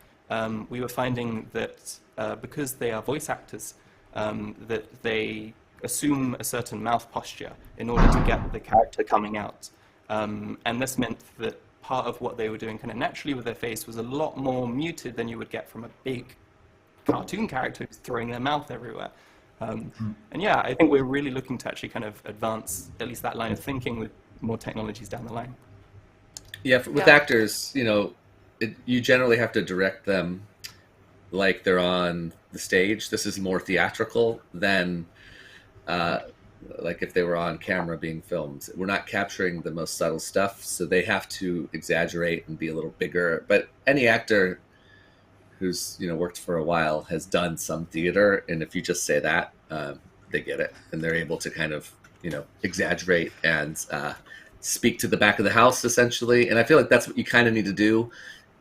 we were finding that because they are voice actors, that they assume a certain mouth posture in order to get the character coming out. And this meant that part of what they were doing kind of naturally with their face was a lot more muted than you would get from a big cartoon character who's throwing their mouth everywhere. And yeah, I think we're really looking to actually kind of advance at least that line of thinking with more technologies down the line. Yeah, with actors, you generally have to direct them like they're on the stage. This is more theatrical than like if they were on camera being filmed. We're not capturing the most subtle stuff, so they have to exaggerate and be a little bigger. But any actor who's worked for a while has done some theater, and if you just say that, they get it, and they're able to kind of exaggerate and speak to the back of the house essentially. And I feel like that's what you kind of need to do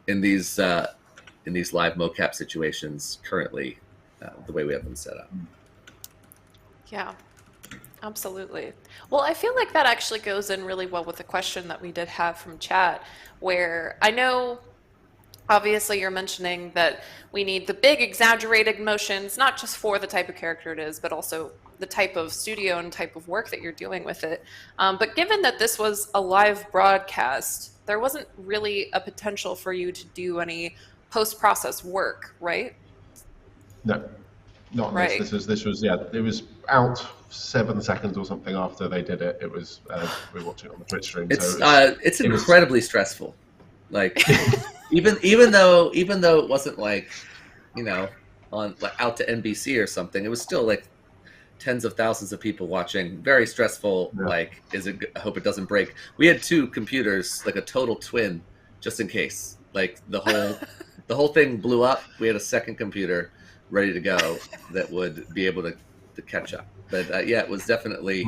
in these live mocap situations currently, the way we have them set up. Yeah, absolutely. Well, I feel like that actually goes in really well with the question that we did have from chat, where I know obviously you're mentioning that we need the big exaggerated motions, not just for the type of character it is, but also the type of studio and type of work that you're doing with it. But given that this was a live broadcast, there wasn't really a potential for you to do any post-process work, right? No, not right. This was it was out 7 seconds or something after they did it. It was we watched it on the Twitch stream. It's incredibly stressful. Like even though it wasn't like on out to NBC or something, it was still like tens of thousands of people watching. Very stressful. Yeah. Like, I hope it doesn't break. We had 2 computers, like a total twin, just in case. Like the whole thing blew up. We had a second computer ready to go that would be able to catch up. But yeah, it was definitely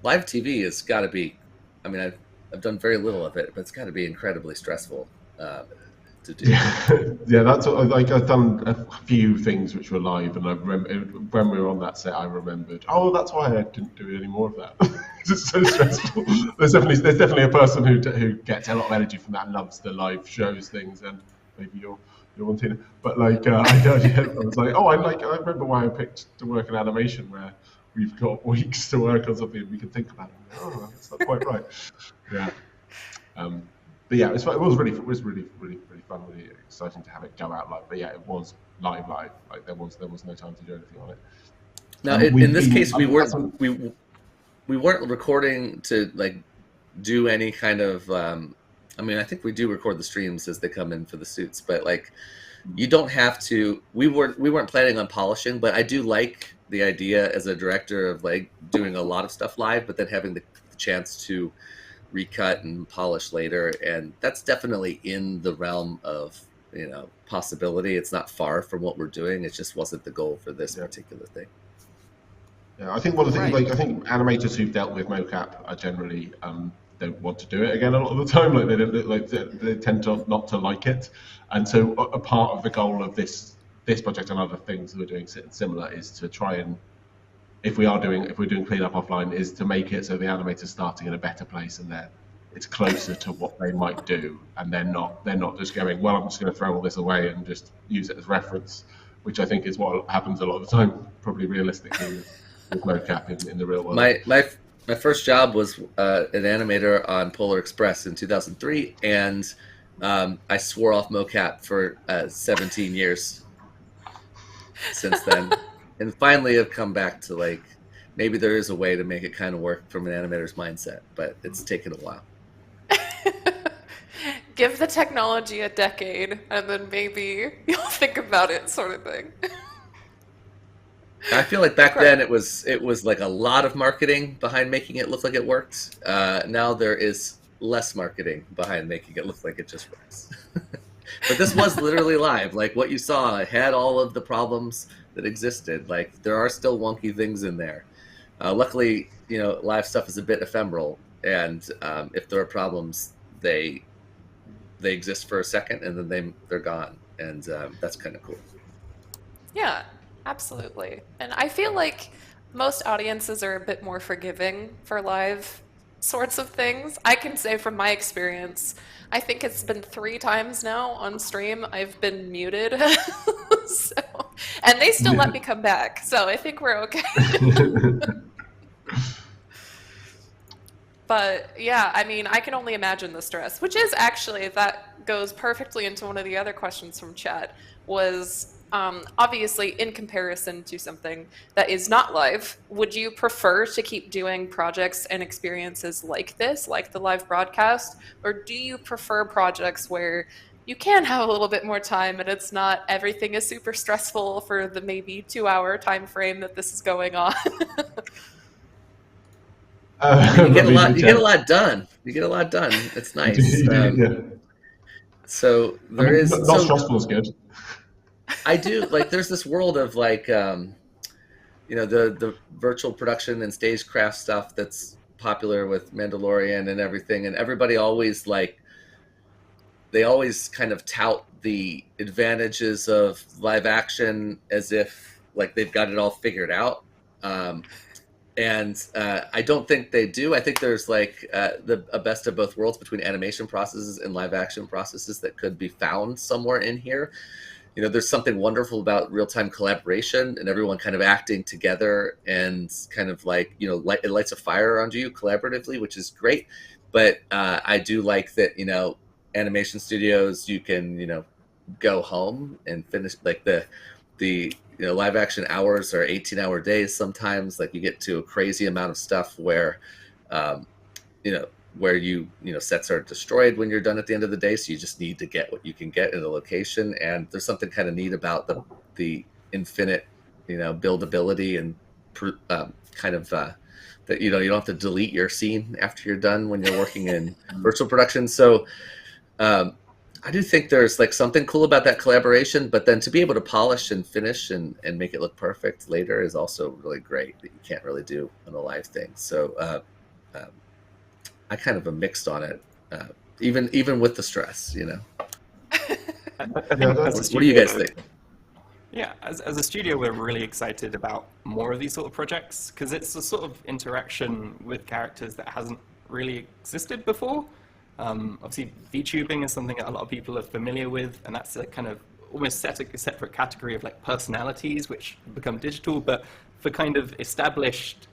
live TV. Has got to be. I mean, I've done very little of it, but it's got to be incredibly stressful to do. Yeah, that's like I've done a few things which were live, and I remember when we were on that set, I remembered. Oh, that's why I didn't do any more of that. It's so stressful. There's definitely a person who gets a lot of energy from that and loves the live shows things, and maybe you're wanting it. But like I was like, I remember why I picked to work in animation, where we've got weeks to work on something and we can think about it. Oh, that's not quite right. Yeah. But yeah, it was really fun, really exciting to have it go out live. But yeah, it was live. Like there was no time to do anything on it. Now, in this case, we weren't recording to like do any kind of I mean, I think we do record the streams as they come in for the suits, but like, you don't have to. We weren't planning on polishing, but I do like the idea as a director of like doing a lot of stuff live, but then having the chance to recut and polish later, and that's definitely in the realm of possibility. It's not far from what we're doing. It just wasn't the goal for this particular thing. Yeah, I think one of the things, like I think animators who've dealt with mocap are generally don't want to do it again a lot of the time. Like they don't like they tend to not to like it, and so a part of the goal of this project and other things that we're doing similar is to try and if we're doing cleanup offline, is to make it so the animator's starting in a better place and it's closer to what they might do, and they're not just going, well, I'm just going to throw all this away and just use it as reference, which I think is what happens a lot of the time, probably realistically with mocap in the real world. My first job was an animator on Polar Express in 2003, and I swore off mocap for 17 years since then. And finally have come back to like, maybe there is a way to make it kind of work from an animator's mindset, but it's taken a while. Give the technology a decade, and then maybe you'll think about it, sort of thing. I feel like back then it was like a lot of marketing behind making it look like it worked. Now there is less marketing behind making it look like it just works. But this was literally live. Like what you saw, it had all of the problems that existed. Like there are still wonky things in there. Luckily, live stuff is a bit ephemeral, and if there are problems, they exist for a second and then they're gone, and that's kind of cool. Yeah, absolutely. And I feel like most audiences are a bit more forgiving for live sorts of things. I can say from my experience, I think it's been 3 times now on stream I've been muted. And they still let me come back, so I think we're okay. But yeah, I mean, I can only imagine the stress, which is actually, that goes perfectly into one of the other questions from chat, was obviously in comparison to something that is not live, would you prefer to keep doing projects and experiences like this, like the live broadcast, or do you prefer projects where you can have a little bit more time and it's not everything is super stressful for the maybe 2-hour time frame that this is going on? You get a lot done. It's nice. So there is not stressful is good. I do like. There's this world of like, the virtual production and stagecraft stuff that's popular with Mandalorian and everything, and everybody always they always kind of tout the advantages of live action as if like they've got it all figured out. And I don't think they do. I think there's like a best of both worlds between animation processes and live action processes that could be found somewhere in here. There's something wonderful about real-time collaboration and everyone kind of acting together and kind of like, it lights a fire around you collaboratively, which is great. But I do like that, animation studios, you can, go home and finish like the live action hours are 18-hour days sometimes. Like you get to a crazy amount of stuff where, sets are destroyed when you're done at the end of the day. So you just need to get what you can get in a location. And there's something kind of neat about the infinite, buildability and that, you don't have to delete your scene after you're done when you're working in virtual production. So I do think there's like something cool about that collaboration, but then to be able to polish and finish and make it look perfect later is also really great that you can't really do on a live thing. So I kind of am mixed on it, even with the stress, What do you guys think? Yeah, as a studio, we're really excited about more of these sort of projects because it's a sort of interaction with characters that hasn't really existed before. Obviously, VTubing is something that a lot of people are familiar with, and that's a kind of almost a separate category of like personalities which become digital, but for kind of established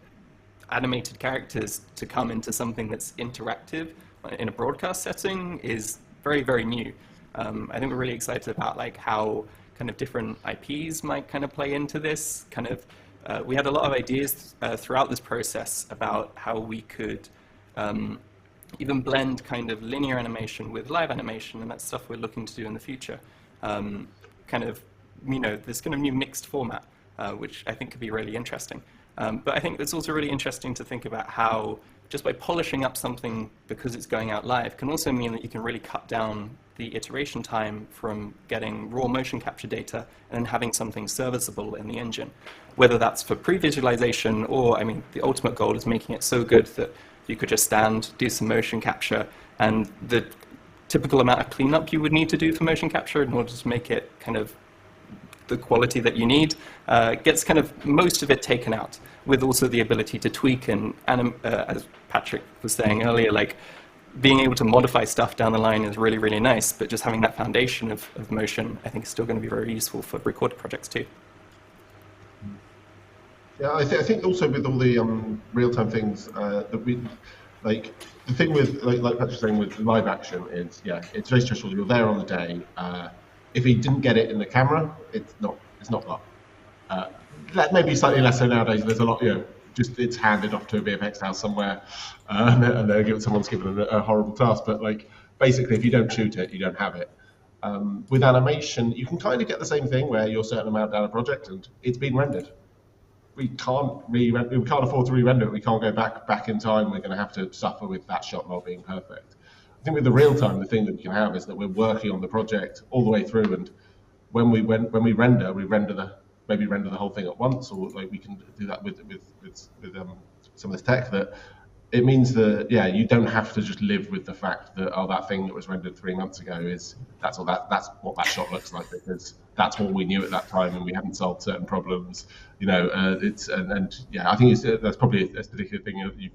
animated characters to come into something that's interactive in a broadcast setting is very, very new. I think we're really excited about like how kind of different IPs might kind of play into this. We had a lot of ideas throughout this process about how we could even blend kind of linear animation with live animation, and that's stuff we're looking to do in the future. Kind of, this kind of new mixed format, which I think could be really interesting. But I think it's also really interesting to think about how just by polishing up something because it's going out live can also mean that you can really cut down the iteration time from getting raw motion capture data and then having something serviceable in the engine. Whether that's for pre-visualization or, the ultimate goal is making it so good that you could just stand, do some motion capture, and the typical amount of cleanup you would need to do for motion capture in order to make it kind of the quality that you need, gets kind of most of it taken out, with also the ability to tweak and, as Patrick was saying earlier, like being able to modify stuff down the line is really, really nice, but just having that foundation of motion, I think is still going to be very useful for recorded projects too. Yeah, I think also with all the real-time things that we like, the thing with like Patrick was saying with live action is it's very stressful. You're there on the day. If he didn't get it in the camera, it's not long. That may be slightly less so nowadays. There's a lot, just it's handed off to a VFX house somewhere, and someone's given a horrible task. But like basically, if you don't shoot it, you don't have it. With animation, you can kind of get the same thing where you're a certain amount down a project and it's been rendered. We can't afford to re-render it. We can't go back in time. We're going to have to suffer with that shot not being perfect. I think with the real time, the thing that we can have is that we're working on the project all the way through, and when we render, maybe render the whole thing at once, or like we can do that with some of this tech. That it means that you don't have to just live with the fact that that thing that was rendered 3 months ago that's what that shot looks like, because that's all we knew at that time and we hadn't solved certain problems. I think that's probably a particular thing that you've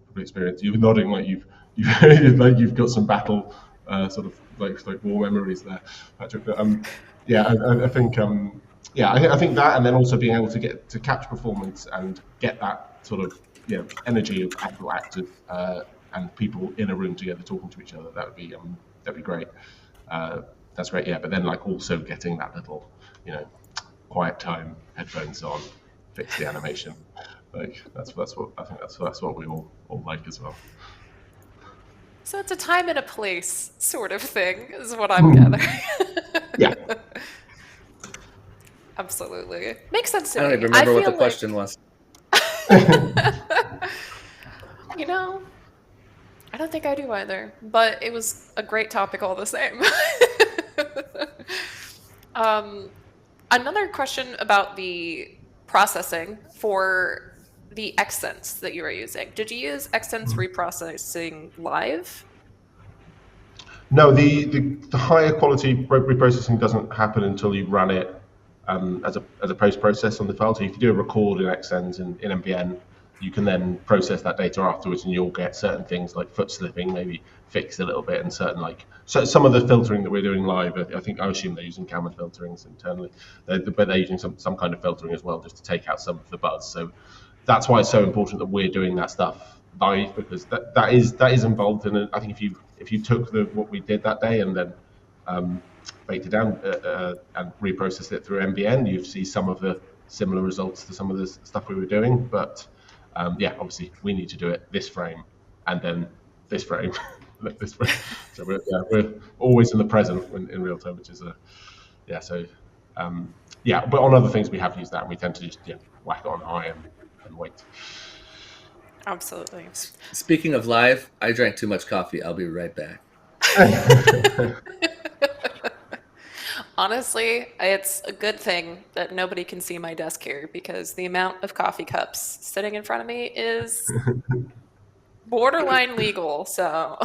probably experienced. You're nodding like you've you've got some battle sort of like war memories there, Patrick. But I think I think that, and then also being able to get to catch performance and get that sort of energy of actual actors and people in a room together talking to each other, that'd be great. That's great, but then like also getting that little quiet time, headphones on, fix the animation, like that's what I think that's what we all like as well. So it's a time and a place sort of thing, is what I'm gathering. Yeah. Absolutely. Makes sense to I me. don't even remember what the feel question was. I don't think I do either, but it was a great topic all the same. Another question about the processing for the XSense that you were using. Did you use XSense reprocessing live? No, the higher quality reprocessing doesn't happen until you run it as a post-process on the file. So if you do a record in XSense in MVN, you can then process that data afterwards, and you'll get certain things like foot slipping maybe fixed a little bit, and certain so some of the filtering that we're doing live. I assume they're using camera filterings internally, but they're using some kind of filtering as well, just to take out some of the buzz. So that's why it's so important that we're doing that stuff live, because that is involved in it. I think if you took what we did that day and then baked it down and reprocessed it through MVN, you'd see some of the similar results to some of the stuff we were doing. But obviously we need to do it this frame and then this frame, this frame. So we're always in the present in real time, which is but on other things we have used that, and we tend to just whack it on high and wait. Absolutely. Speaking of live, I drank too much coffee. I'll be right back. Honestly, it's a good thing that nobody can see my desk here, because the amount of coffee cups sitting in front of me is borderline legal. So,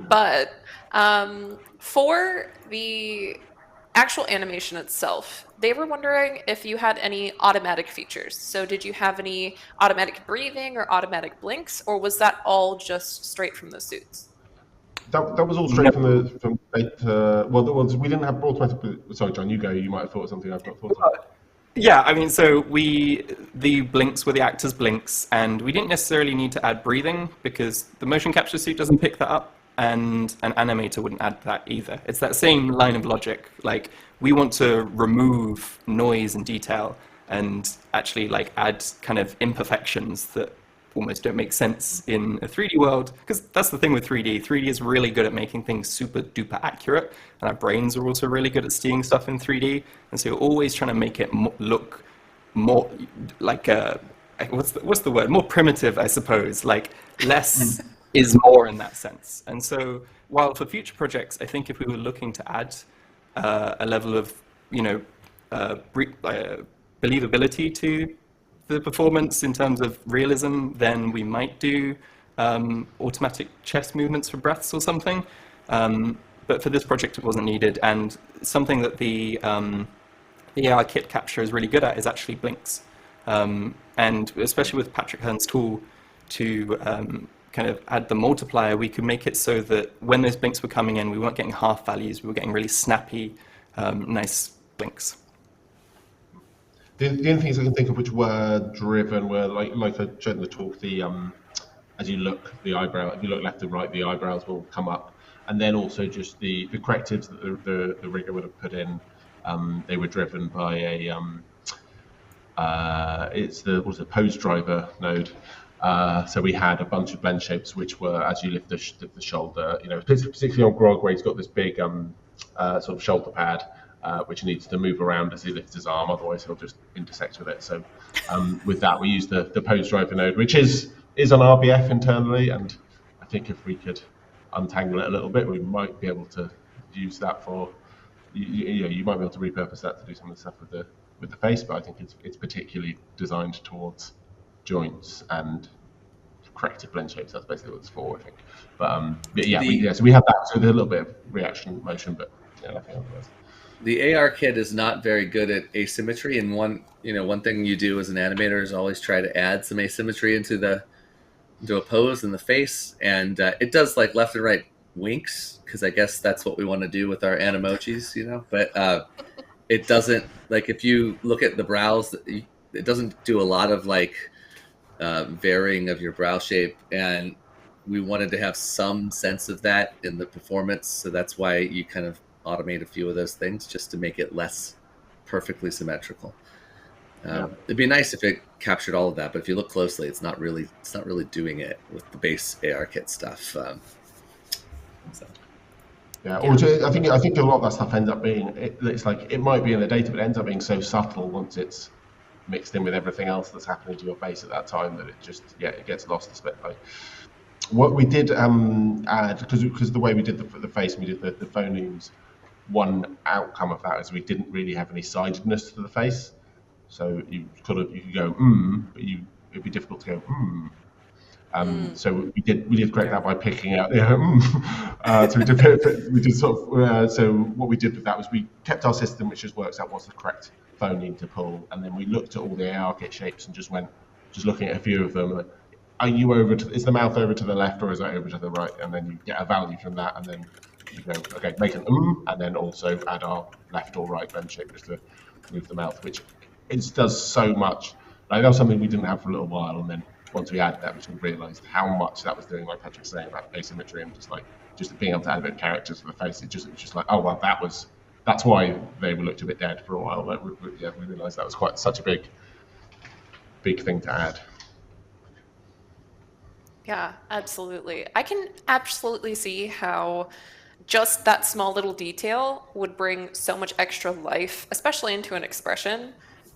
but for the actual animation itself, they were wondering if you had any automatic features. So did you have any automatic breathing or automatic blinks, or was that all just straight from the suits? That was all straight from data. We didn't have automatic. Sorry, John, you go. You might have thought of something I've not thought of. Yeah, I mean, so the blinks were the actors' blinks, and we didn't necessarily need to add breathing because the motion capture suit doesn't pick that up, and an animator wouldn't add that either. It's that same line of logic. Like, we want to remove noise and detail and actually like add kind of imperfections that almost don't make sense in a 3D world, because that's the thing with 3D. 3D is really good at making things super duper accurate, and our brains are also really good at seeing stuff in 3D, and so you're always trying to make it look more like what's the word? More primitive, I suppose. Like less is more in that sense. And so while for future projects, I think if we were looking to add a level of, believability to the performance in terms of realism, then we might do automatic chest movements for breaths or something. But for this project, it wasn't needed. And something that the AR kit capture is really good at is actually blinks. And especially with Patrick Hearn's tool to kind of add the multiplier, we could make it so that when those blinks were coming in, we weren't getting half values, we were getting really snappy, nice blinks. The only things I can think of which were driven were like I showed in the talk, as you look the eyebrow, if you look left and right, the eyebrows will come up, and then also just the correctives that the rigger would have put in. They were driven by it's the pose driver node. So we had a bunch of blend shapes which were, as you lift the shoulder, particularly on Grog, where he's got this big sort of shoulder pad, which needs to move around as he lifts his arm, otherwise he'll just intersect with it. So with that, we use the pose driver node, which is on RBF internally, and I think if we could untangle it a little bit, we might be able to use that for, you might be able to repurpose that to do some of the stuff with the face, but I think it's particularly designed towards joints and corrective blend shapes. That's basically what it's for, I think. But yeah, so we have that. So there's a little bit of reaction motion, but nothing otherwise. The AR kit is not very good at asymmetry, and one thing you do as an animator is always try to add some asymmetry into a pose in the face, and it does like left and right winks, because I guess that's what we want to do with our animojis, but it doesn't, like if you look at the brows, it doesn't do a lot of like varying of your brow shape, and we wanted to have some sense of that in the performance, so that's why you kind of automate a few of those things just to make it less perfectly symmetrical. It'd be nice if it captured all of that, but if you look closely, it's not really doing it with the base AR kit stuff. I think a lot of that stuff ends up being, it's like it might be in the data, but it ends up being so subtle once it's mixed in with everything else that's happening to your face at that time that it just it gets lost a bit. Like what we did add, because the way we did the face, we did the phonemes. One outcome of that is we didn't really have any sidedness to the face, so you could go but it'd be difficult to go So we did correct that by picking out so we did sort of so what we did with that was we kept our system, which just works out what's the correct phoneme to pull, and then we looked at all the AR kit shapes and just looking at a few of them. Like, are you is the mouth over to the left or is it over to the right? And then you get a value from that, and then you go, okay, make an and then also add our left or right blend shape just to move the mouth, which it does so much. Like that was something we didn't have for a little while, and then once we added that, we sort of realised how much that was doing, like Patrick's saying, about asymmetry and just being able to add a bit of characters for the face. It was just like, oh well, that's why they looked a bit dead for a while. But we realised that was quite such a big thing to add. Yeah, absolutely. I can absolutely see how just that small little detail would bring so much extra life, especially into an expression.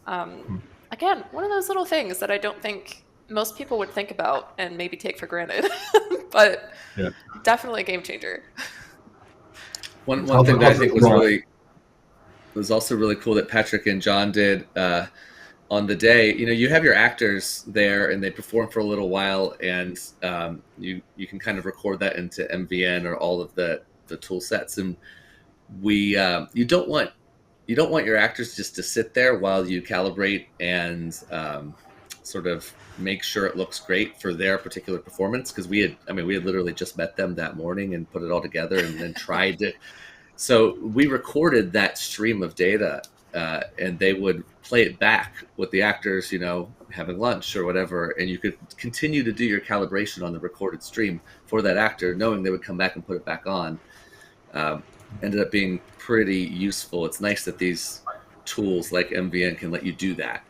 Again, one of those little things that I don't think most people would think about and maybe take for granted, but definitely a game changer. One thing that I think was also really cool that Patrick and John did on the day, you have your actors there and they perform for a little while, and you can kind of record that into MVN or all of the tool sets, and you don't want your actors just to sit there while you calibrate and sort of make sure it looks great for their particular performance, because we had literally just met them that morning and put it all together and then tried to. So we recorded that stream of data, and they would play it back with the actors, having lunch or whatever, and you could continue to do your calibration on the recorded stream for that actor, knowing they would come back and put it back on. Ended up being pretty useful. It's nice that these tools like MVN can let you do that,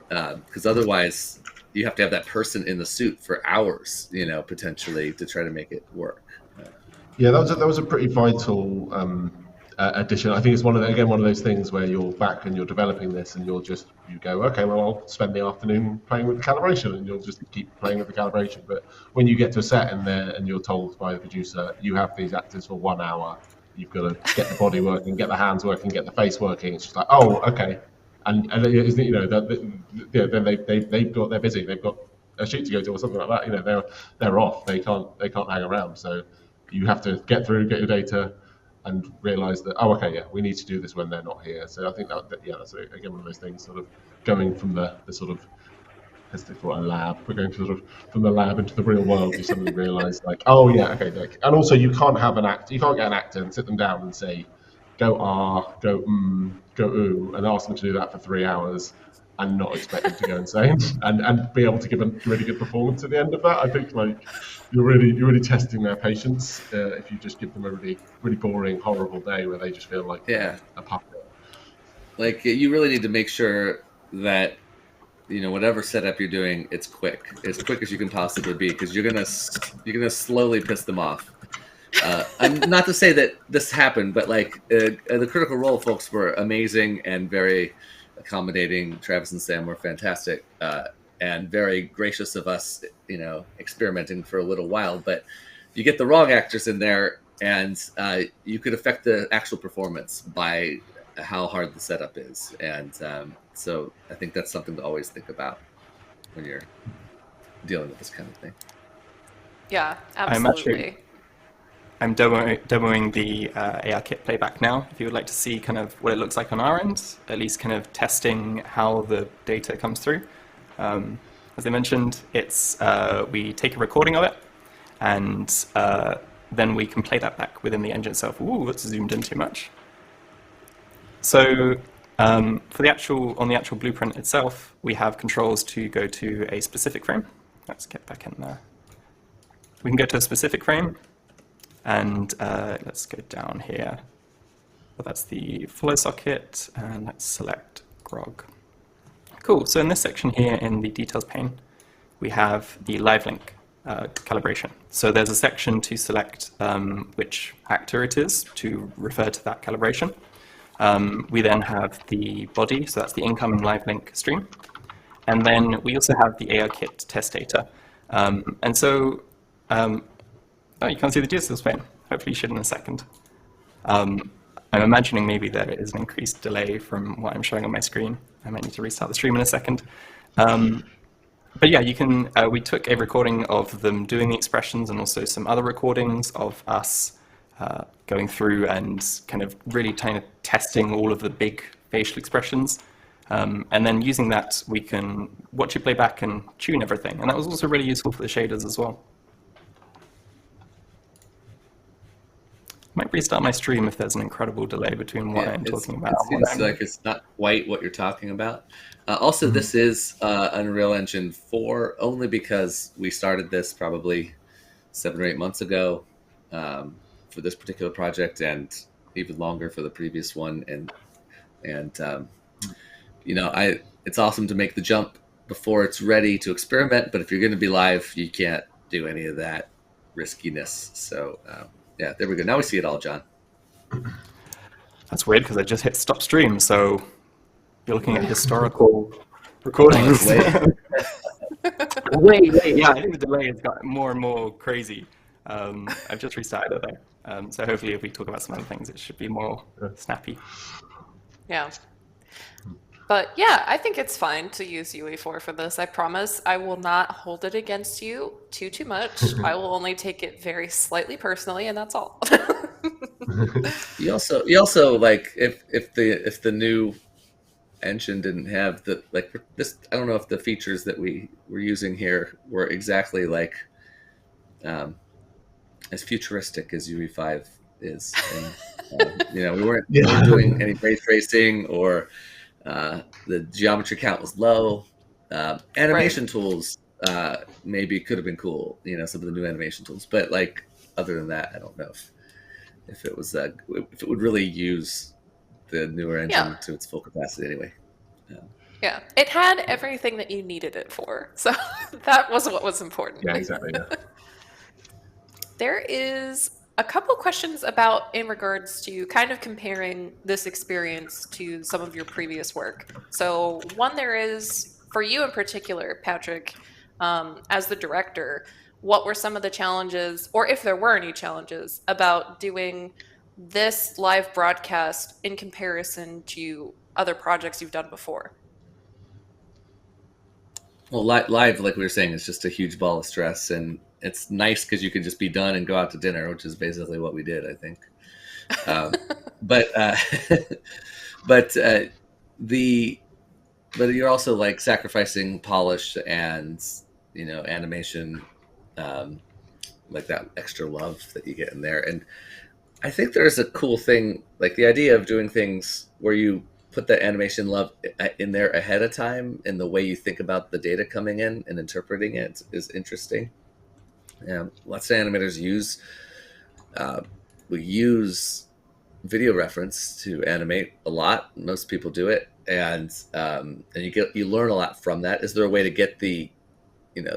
because otherwise, you have to have that person in the suit for hours, potentially to try to make it work. Yeah, that was a pretty vital addition. I think it's one of those things where you're back and you're developing this, and you go, okay, well, I'll spend the afternoon playing with the calibration, and you'll just keep playing with the calibration. But when you get to a set and you're told by the producer, you have these actors for 1 hour, you've got to get the body working, get the hands working, get the face working. It's just like, oh, okay, and then they're busy, they've got a shoot to go to or something like that. They're off, they can't hang around. So you have to get your data and realize that, oh, okay, yeah, we need to do this when they're not here. So I think that's again one of those things, sort of going from the sort of, as they call it, a lab. We're going sort of from the lab into the real world. You suddenly realize, like, oh yeah, okay. And also, you can't get an actor and sit them down and say, go go go ooh, and ask them to do that for 3 hours and not expect them to go insane and be able to give a really good performance at the end of that. I think you're really testing their patience if you just give them a really, really boring, horrible day where they just feel like a puppet. Like, you really need to make sure that whatever setup you're doing, it's quick as you can possibly be, because you're gonna slowly piss them off. I'm not to say that this happened, but the Critical Role folks were amazing and very accommodating. Travis and Sam were fantastic and very gracious of us, experimenting for a little while. But you get the wrong actors in there, and you could affect the actual performance by how hard the setup is. And so I think that's something to always think about when you're dealing with this kind of thing. Yeah, absolutely. I'm demoing the ARKit playback now. If you would like to see kind of what it looks like on our end, at least kind of testing how the data comes through. As I mentioned, it's we take a recording of it, and then we can play that back within the engine itself. Ooh, it's zoomed in too much. So on the actual blueprint itself, we have controls to go to a specific frame. Let's get back in there. We can go to a specific frame. And let's go down here. Well, that's the follow socket, and let's select Grog. Cool, so in this section here in the details pane, we have the live link calibration. So there's a section to select which actor it is to refer to that calibration. We then have the body, so that's the incoming live link stream. And then we also have the ARKit test data. Oh, you can't see the details pane. Hopefully you should in a second. I'm imagining maybe there is an increased delay from what I'm showing on my screen. I might need to restart the stream in a second. But yeah, you can. We took a recording of them doing the expressions and also some other recordings of us going through and kind of really testing all of the big facial expressions. And then using that, we can watch it play back and tune everything. And that was also really useful for the shaders as well. Might restart my stream if there's an incredible delay between what I'm talking about. It seems like it's not quite what you're talking about. Also, this is Unreal Engine 4 only because we started this probably 7 or 8 months ago for this particular project, and even longer for the previous one. And it's awesome to make the jump before it's ready to experiment. But if you're going to be live, you can't do any of that riskiness. So. Yeah, there we go. Now we see it all, John. That's weird because I just hit stop stream, so you're looking at historical recordings. Wait, yeah, I think the delay has got more and more crazy. I've just restarted it there. So hopefully if we talk about some other things, it should be more snappy. Yeah. But yeah, I think it's fine to use UE4 for this. I promise I will not hold it against you too much. I will only take it very slightly personally, and that's all. You also like if the new engine didn't have this. I don't know if the features that we were using here were exactly as futuristic as UE5 is. And, we weren't doing any ray tracing or. The geometry count was low. Animation tools maybe could have been cool, some of the new animation tools. But other than that, I don't know if it was if it would really use the newer engine to its full capacity anyway. Yeah, it had everything that you needed it for. So that was what was important. Yeah, exactly. Yeah. There is a couple questions about in regards to kind of comparing this experience to some of your previous work. So one there is for you in particular, Patrick, as the director, what were some of the challenges, or if there were any challenges, about doing this live broadcast in comparison to other projects you've done before? Well, live, like we were saying, is just a huge ball of stress, and it's nice because you can just be done and go out to dinner, which is basically what we did, I think. Um, but but the but you're also like sacrificing polish and animation, like that extra love that you get in there. And I think there's a cool thing, like the idea of doing things where you put that animation love in there ahead of time, and the way you think about the data coming in and interpreting it is interesting. Lots of animators we use video reference to animate a lot. Most people do it, and you learn a lot from that. Is there a way to get the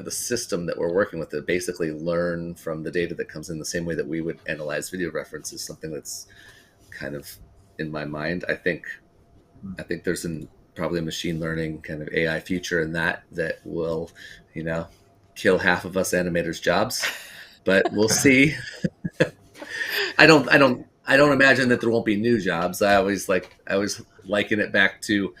system that we're working with to basically learn from the data that comes in the same way that we would analyze video reference? Is something that's kind of in my mind. I think there's probably a machine learning kind of AI future in that will, kill half of us animators' jobs, but we'll see. I don't imagine that there won't be new jobs. I always liken it back to,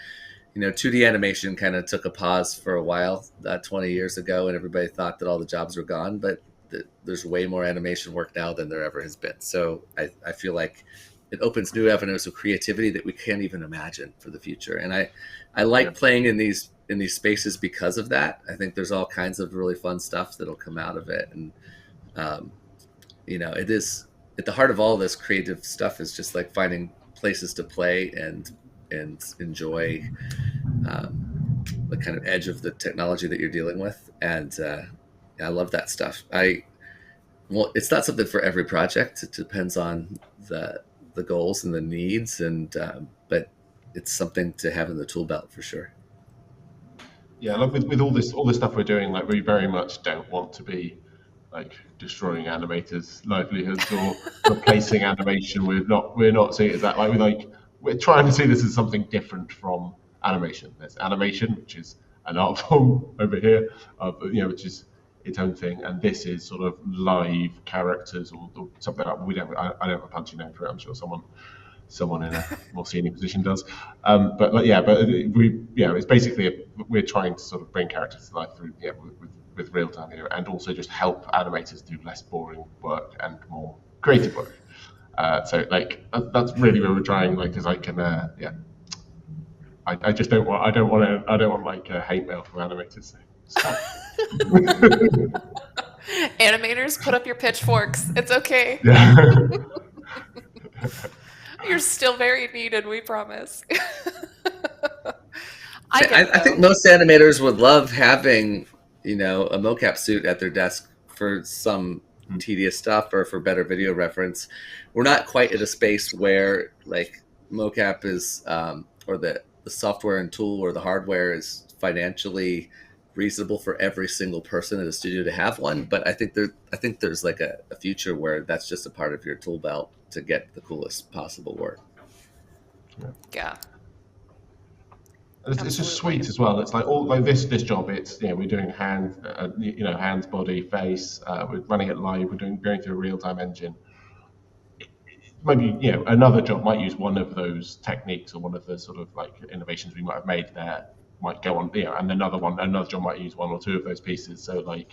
2D animation kind of took a pause for a while 20 years ago, and everybody thought that all the jobs were gone, but there's way more animation work now than there ever has been. So I feel like it opens new avenues of creativity that we can't even imagine for the future. And I like playing in these spaces because of that. I think there's all kinds of really fun stuff that'll come out of it. And, it is at the heart of all this creative stuff is just like finding places to play and enjoy the kind of edge of the technology that you're dealing with. And I love that stuff. Well, it's not something for every project. It depends on the goals and the needs, but it's something to have in the tool belt for sure. Yeah, like with all this stuff we're doing, like we very much don't want to be like destroying animators' livelihoods or replacing animation. We're not seeing it as that. We're trying to see this as something different from animation. There's animation, which is an art form over here, which is its own thing, and this is sort of live characters or something like that. I don't have a punchy name for it. I'm sure someone in a more senior position does. It's basically we're trying to sort of bring characters to life through with real time video, and also just help animators do less boring work and more creative work. So that's really where we're trying. Because I can, I just don't want like hate mail from animators. So. Animators, put up your pitchforks. It's okay. Yeah. You're still very needed, we promise. I think most animators would love having, a mocap suit at their desk for some tedious stuff or for better video reference. We're not quite at a space where like mocap is, or the software and tool or the hardware is financially reasonable for every single person in the studio to have one. But I think there's like a future where that's just a part of your tool belt to get the coolest possible work. Yeah. It's just sweet as well. It's like all like this job. It's we're doing hands, body, face. We're running it live. We're going through a real time engine. Maybe another job might use one of those techniques or one of the sort of like innovations we might have made there. Might go on, and another job might use one or two of those pieces. So I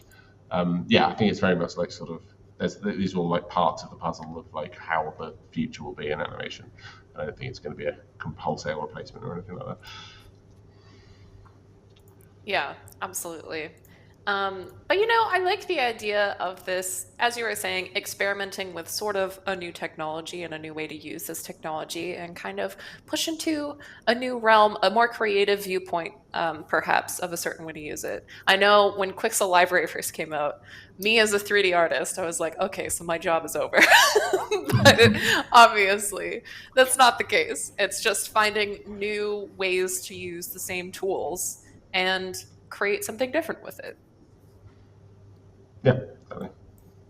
think it's very much like sort of these are all like parts of the puzzle of like how the future will be in animation. I don't think it's going to be a wholesale replacement or anything like that. Yeah, absolutely. But you know, I like the idea of this, as you were saying, experimenting with sort of a new technology and a new way to use this technology and kind of push into a new realm, a more creative viewpoint, perhaps, of a certain way to use it. I know when Quixel Library first came out, me as a 3D artist, I was like, okay, so my job is over. But obviously, that's not the case. It's just finding new ways to use the same tools and create something different with it. Yeah, definitely.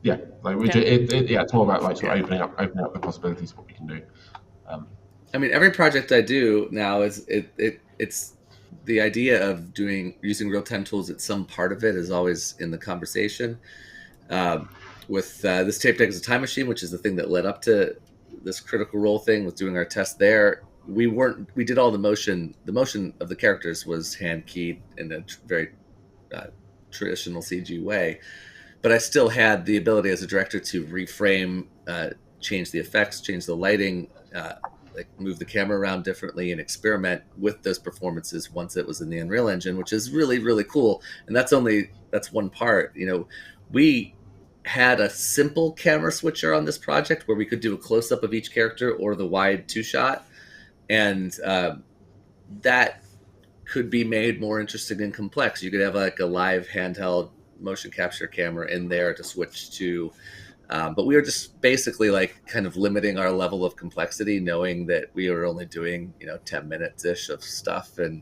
Yeah, like we Yeah. it's more about like sort of opening up the possibilities of what we can do. I mean, every project I do now is it's the idea of using real-time tools. At some part of it is always in the conversation. With this tape deck is a time machine, which is the thing that led up to this Critical Role thing. With doing our test there, we did all the motion. The motion of the characters was hand keyed in a very traditional CG way. But I still had the ability as a director to reframe, change the effects, change the lighting, like move the camera around differently and experiment with those performances once it was in the Unreal Engine, which is really, really cool. And that's one part. You know, we had a simple camera switcher on this project where we could do a close-up of each character or the wide 2-shot. And that could be made more interesting and complex. You could have like a live handheld motion capture camera in there to switch to, but we were just basically like kind of limiting our level of complexity, knowing that we were only doing 10 minutes ish of stuff, and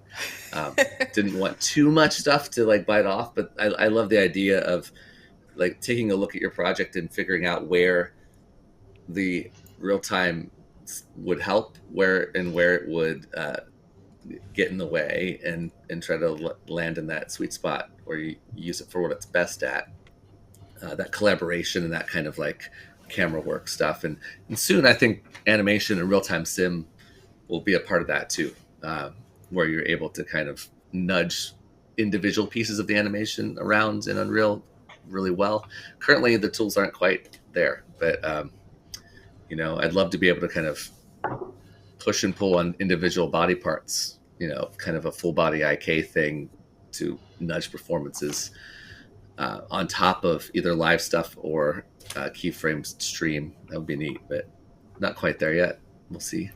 didn't want too much stuff to like bite off. But I love the idea of like taking a look at your project and figuring out where the real time would help, where it would get in the way, and try to land in that sweet spot where you use it for what it's best at. That collaboration and that kind of like camera work stuff. And soon I think animation and real-time sim will be a part of that too, where you're able to kind of nudge individual pieces of the animation around in Unreal really well. Currently the tools aren't quite there, but I'd love to be able to kind of push and pull on individual body parts, kind of a full body IK thing to nudge performances on top of either live stuff or keyframes stream. That would be neat, but not quite there yet. We'll see.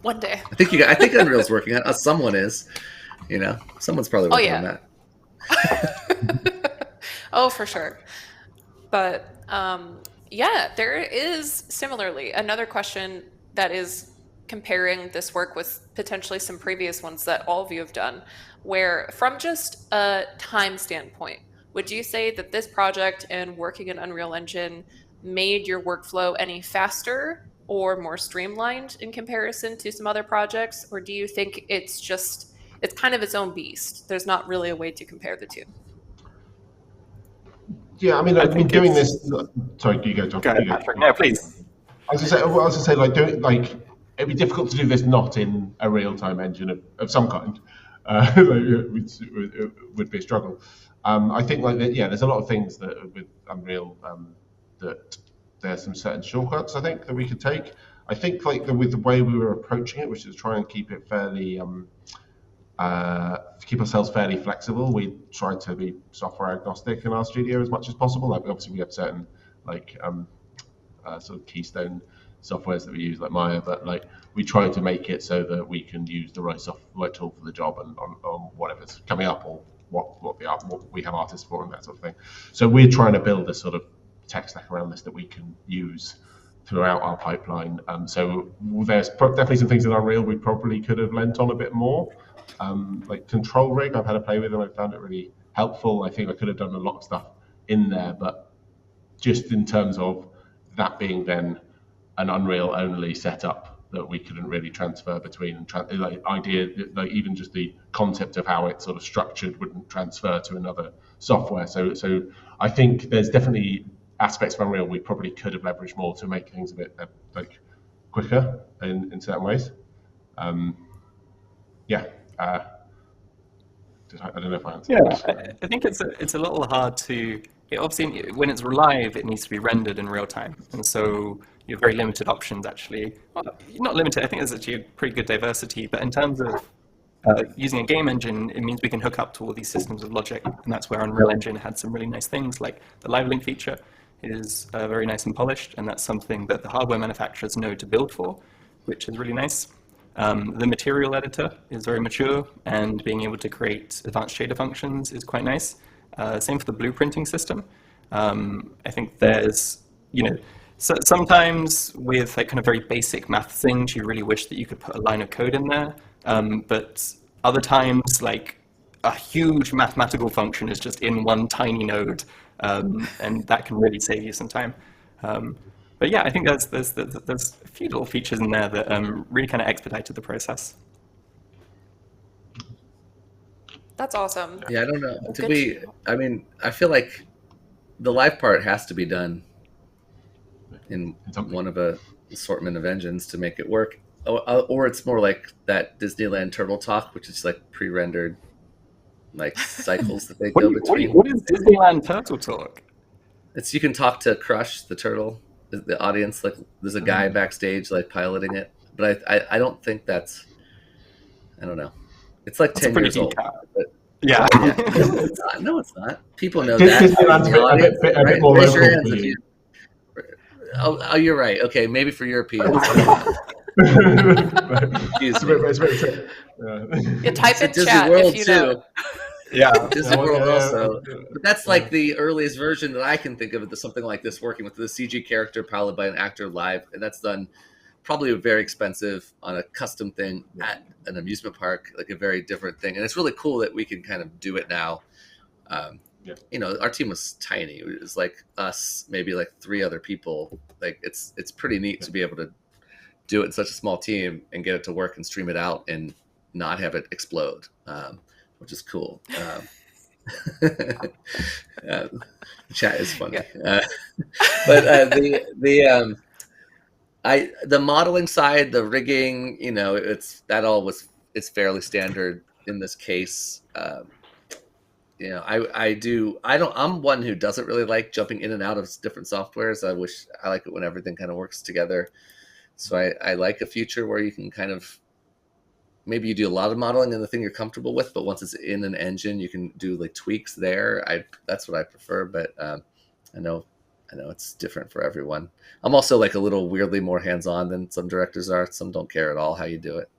One day. I think Unreal's working on it. Someone is, someone's probably working on that. Oh, for sure. But there is similarly another question that is comparing this work with potentially some previous ones that all of you have done, where from just a time standpoint, would you say that this project and working in Unreal Engine made your workflow any faster or more streamlined in comparison to some other projects? Or do you think it's kind of its own beast? There's not really a way to compare the two. Yeah, I mean, I've been doing this. Sorry, you go, John. Go ahead, Patrick. No, please. I was going to say, it'd be difficult to do this not in a real-time engine of some kind. It would be a struggle. I think there's a lot of things that with Unreal that there's some certain shortcuts I think that we could take. I think with the way we were approaching it, which is try and keep it fairly keep ourselves fairly flexible. We try to be software agnostic in our studio as much as possible. Obviously we have certain sort of keystone softwares that we use like Maya, but we try to make it so that we can use the right tool for the job and on whatever's coming up, or what we have artists for and that sort of thing. So we're trying to build a sort of tech stack around this that we can use throughout our pipeline. So there's definitely some things in Unreal we probably could have lent on a bit more. Like Control Rig, I've had a play with and I found it really helpful. I think I could have done a lot of stuff in there, but just in terms of that being then an Unreal only setup that we couldn't really transfer between, and even just the concept of how it's sort of structured wouldn't transfer to another software. So I think there's definitely aspects of Unreal we probably could have leveraged more to make things a bit quicker in certain ways. I don't know if I answered that. I think it's a little hard to. Obviously, when it's live, it needs to be rendered in real time, and so you have very limited options. Actually, well, not limited. I think there's actually a pretty good diversity. But in terms of using a game engine, it means we can hook up to all these systems of logic, and that's where Unreal Engine had some really nice things, like the Live Link feature is very nice and polished, and that's something that the hardware manufacturers know to build for, which is really nice. The material editor is very mature, and being able to create advanced shader functions is quite nice. Same for the blueprinting system. I think there's, so sometimes with like kind of very basic math things, you really wish that you could put a line of code in there. But other times, like a huge mathematical function is just in one tiny node, and that can really save you some time. But yeah, I think there's a few little features in there that really kind of expedited the process. That's awesome. Yeah, I don't know. Good. I feel like the live part has to be done in one of a assortment of engines to make it work. Or it's more like that Disneyland Turtle Talk, which is like pre-rendered like cycles that they go between. What is Disneyland Turtle Talk? It's you can talk to Crush, the turtle, the audience. Like there's a guy backstage like piloting it. But I don't think that's, I don't know. It's like That's 10 years old. But Yeah. No, it's not. People know Disneyland's that. a bit more Raise your local hands for if you. Oh, you're right. Okay, maybe for Europeans. Excuse me. It's very true. You type in Disney chat World if you know. too. Yeah. Disney World also. Yeah. But that's like the earliest version that I can think of something like this working with the CG character piloted by an actor live, and that's done probably very expensive on a custom thing at an amusement park, like a very different thing. And it's really cool that we can kind of do it now. Our team was tiny. It was like us, maybe like 3 other people. Like it's pretty neat to be able to do it in such a small team and get it to work and stream it out and not have it explode, which is cool. Chat is funny. Yeah. But the modeling side, the rigging, it's fairly standard in this case. I'm one who doesn't really like jumping in and out of different softwares. I like it when everything kind of works together. So I like a future where you can kind of, maybe you do a lot of modeling in the thing you're comfortable with, but once it's in an engine, you can do like tweaks there. That's what I prefer, but I know it's different for everyone. I'm also like a little weirdly more hands-on than some directors are. Some don't care at all how you do it.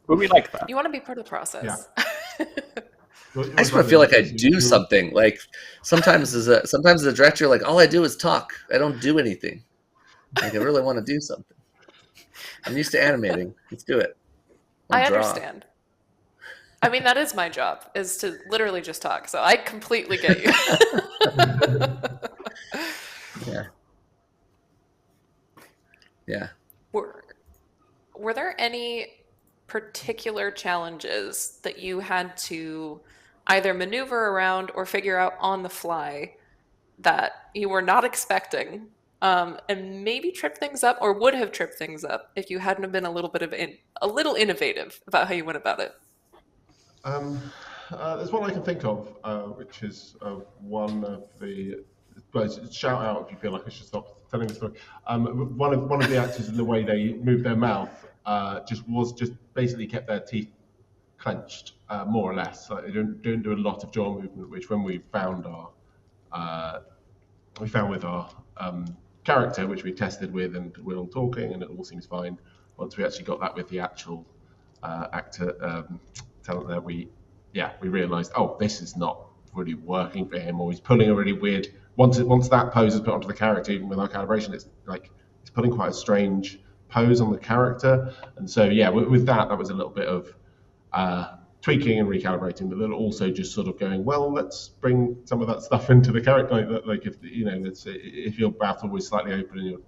But we like that. You want to be part of the process. Yeah. I just want to feel like I do something. Like sometimes as a director, like all I do is talk. I don't do anything. Like I really want to do something. I'm used to animating. Let's do it. I understand. I mean, that is my job, is to literally just talk. So I completely get you. Yeah. Were there any particular challenges that you had to either maneuver around or figure out on the fly that you were not expecting, and maybe trip things up, or would have tripped things up if you hadn't have been a little innovative about how you went about it? There's one I can think of, which is one of the. But shout out if you feel like I should stop telling the story. One of the actors, in the way they moved their mouth, just basically kept their teeth clenched, more or less. Like they don't do a lot of jaw movement, which when we found with our character, which we tested with, and we're all talking, and it all seems fine. Once we actually got that with the actual actor talent there, we realised, oh, this is not really working for him, or he's pulling a really weird. Once that pose is put onto the character, even with our calibration, it's like he's putting quite a strange pose on the character. And so with that was a little bit of tweaking and recalibrating, but then also just sort of going, well, let's bring some of that stuff into the character. Like if your mouth always slightly open and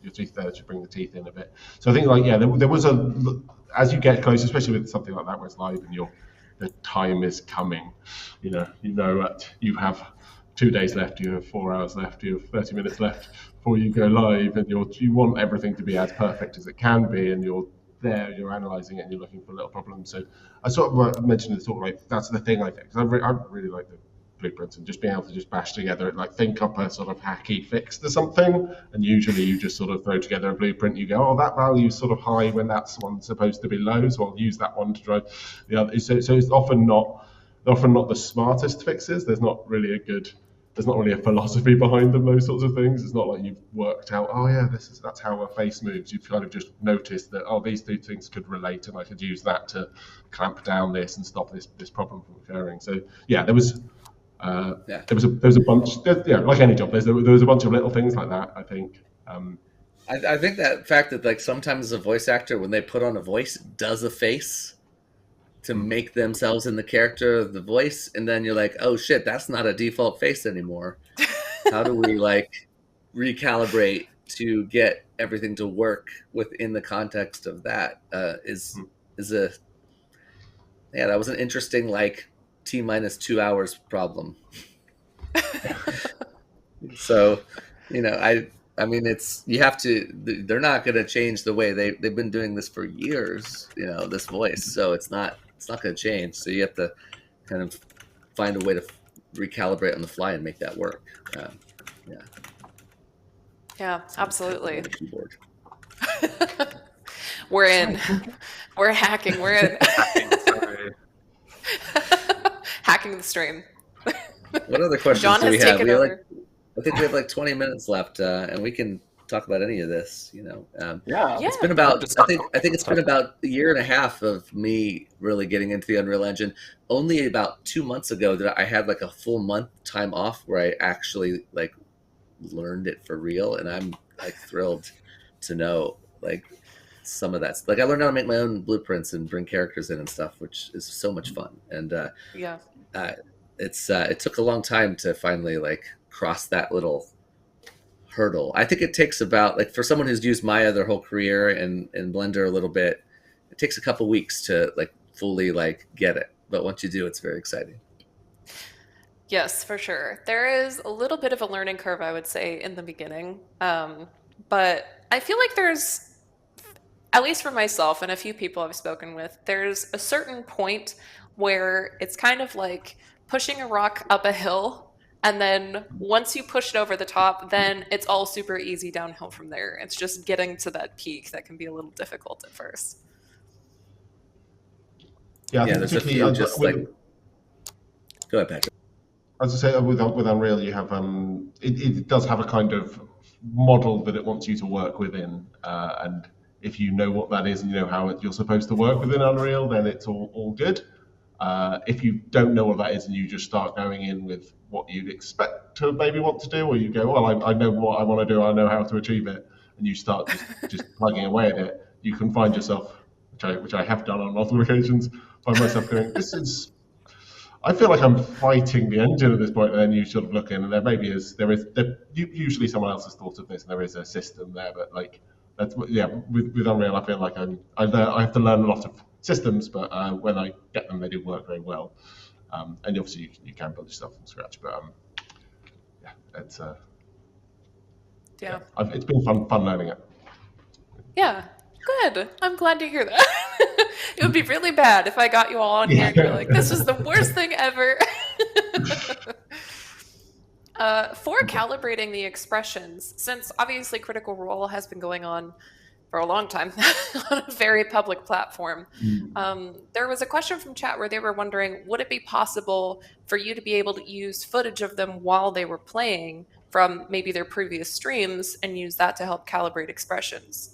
your teeth there, to bring the teeth in a bit. So I think there was as you get close, especially with something like that where it's live and the time is coming, you have 2 days left, you have 4 hours left, you have 30 minutes left before you go live, and you want everything to be as perfect as it can be, and you're analysing it, and you're looking for little problems. So I sort of mentioned the talk, like that's the thing I think, because I really like blueprints, and just being able to just bash together like think up a sort of hacky fix to something, and usually you just sort of throw together a blueprint. You go, oh, that value's sort of high when that's one supposed to be low, so I'll use that one to drive the other. So it's often not the smartest fixes. There's not really a philosophy behind them, those sorts of things. It's not like you've worked out, oh yeah, that's how a face moves. You've kind of just noticed that, oh, these two things could relate, and I could use that to clamp down this and stop this problem from occurring. So yeah, there was a bunch. Like any job, there was a bunch of little things like that, I think. I think that fact that like sometimes a voice actor, when they put on a voice, does a face to make themselves in the character of the voice, and then you're like, oh shit, that's not a default face anymore. How do we like recalibrate to get everything to work within the context of that? That was an interesting like T-2 hours problem. So, I mean, they're not going to change the way they've been doing this for years, this voice. So it's not going to change. So you have to kind of find a way to recalibrate on the fly and make that work. Yeah, absolutely. Keyboard. We're hacking. We're in. Hacking the stream. What other questions John do we has have? taken over. I think we have like 20 minutes left, and we can talk about any of this. Yeah. It's been about I think it's been about a year and a half of me really getting into the Unreal Engine. Only about 2 months ago that I had like a full month time off where I actually like learned it for real, and I'm like thrilled to know like some of that. Like I learned how to make my own blueprints and bring characters in and stuff, which is so much fun. And it took a long time to finally like cross that little hurdle. I think it takes about like for someone who's used Maya their whole career and Blender a little bit, it takes a couple weeks to like fully like get it. But once you do, it's very exciting. Yes, for sure. There is a little bit of a learning curve, I would say, in the beginning. But I feel like there's, at least for myself and a few people I've spoken with, there's a certain point where it's kind of like pushing a rock up a hill. And then once you push it over the top, then it's all super easy downhill from there. It's just getting to that peak that can be a little difficult at first. Yeah, there's a few just like... Go ahead, Patrick. As I say, with Unreal, you have it does have a kind of model that it wants you to work within, and if you know what that is and you know how you're supposed to work within Unreal, then it's all good. If you don't know what that is and you just start going in with what you'd expect to maybe want to do, or you go, well, I know what I want to do, I know how to achieve it, and you start just plugging away at it, you can find yourself, which I have done on multiple occasions, find myself going, I feel like I'm fighting the engine at this point, and then you sort of look in, and there usually someone else has thought of this, and there is a system there, but like with Unreal, I feel like I have to learn a lot of systems, but when I get them, they do work very well. And obviously, you can build yourself from scratch, but it's it's been fun learning it. Yeah, good. I'm glad to hear that. It would be really bad if I got you all on here and you're like, this is the worst thing ever. For calibrating the expressions, since obviously Critical Role has been going on for a long time on a very public platform, there was a question from chat where they were wondering, would it be possible for you to be able to use footage of them while they were playing from maybe their previous streams and use that to help calibrate expressions?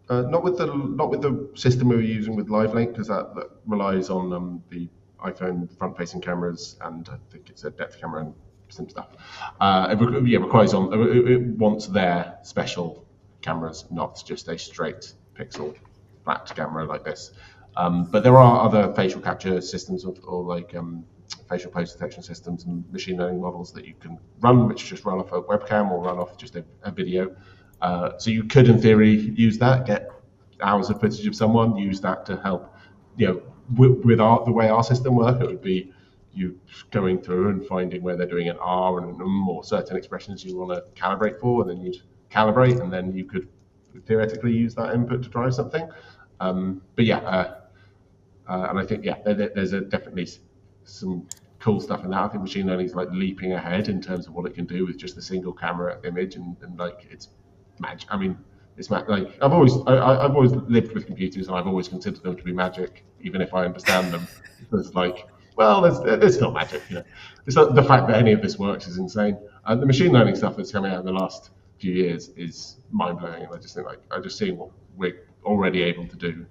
Not with the system we were using with LiveLink, because that relies on the iPhone front-facing cameras, and I think it's a depth camera and some stuff. It wants their special cameras, not just a straight pixel flat camera like this. But there are other facial capture systems or like facial pose detection systems and machine learning models that you can run, which just run off a webcam or run off just a video. So you could, in theory, use that, get hours of footage of someone, use that to help. With the way our system works, it would be you going through and finding where they're doing an R and or certain expressions you want to calibrate for, and then you'd calibrate, and then you could theoretically use that input to drive something. And I think there's definitely some cool stuff in that. I think machine learning is like leaping ahead in terms of what it can do with just a single camera image, and like it's magic. I mean, it's like I've always lived with computers, and I've always considered them to be magic, even if I understand them. It's like, well, it's not magic, you know. It's not, the fact that any of this works is insane. And the machine learning stuff that's coming out in the last few years is mind blowing, and I just think I just seeing what we're already able to do,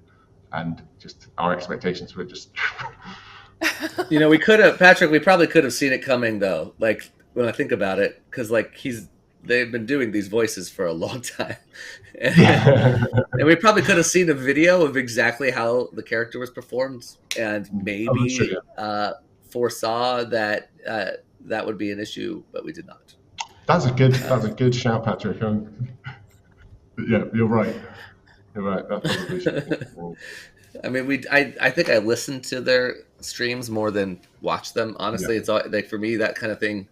and just our expectations for it just. You know, we probably could have seen it coming though. Like when I think about it, because like they've been doing these voices for a long time, and we probably could have seen a video of exactly how the character was performed, and maybe foresaw that that would be an issue, but we did not. That's a good shout, Patrick. Yeah, you're right. You're right. That probably should. I mean, I think I listen to their streams more than watch them. Honestly, It's all, like for me, that kind of thing.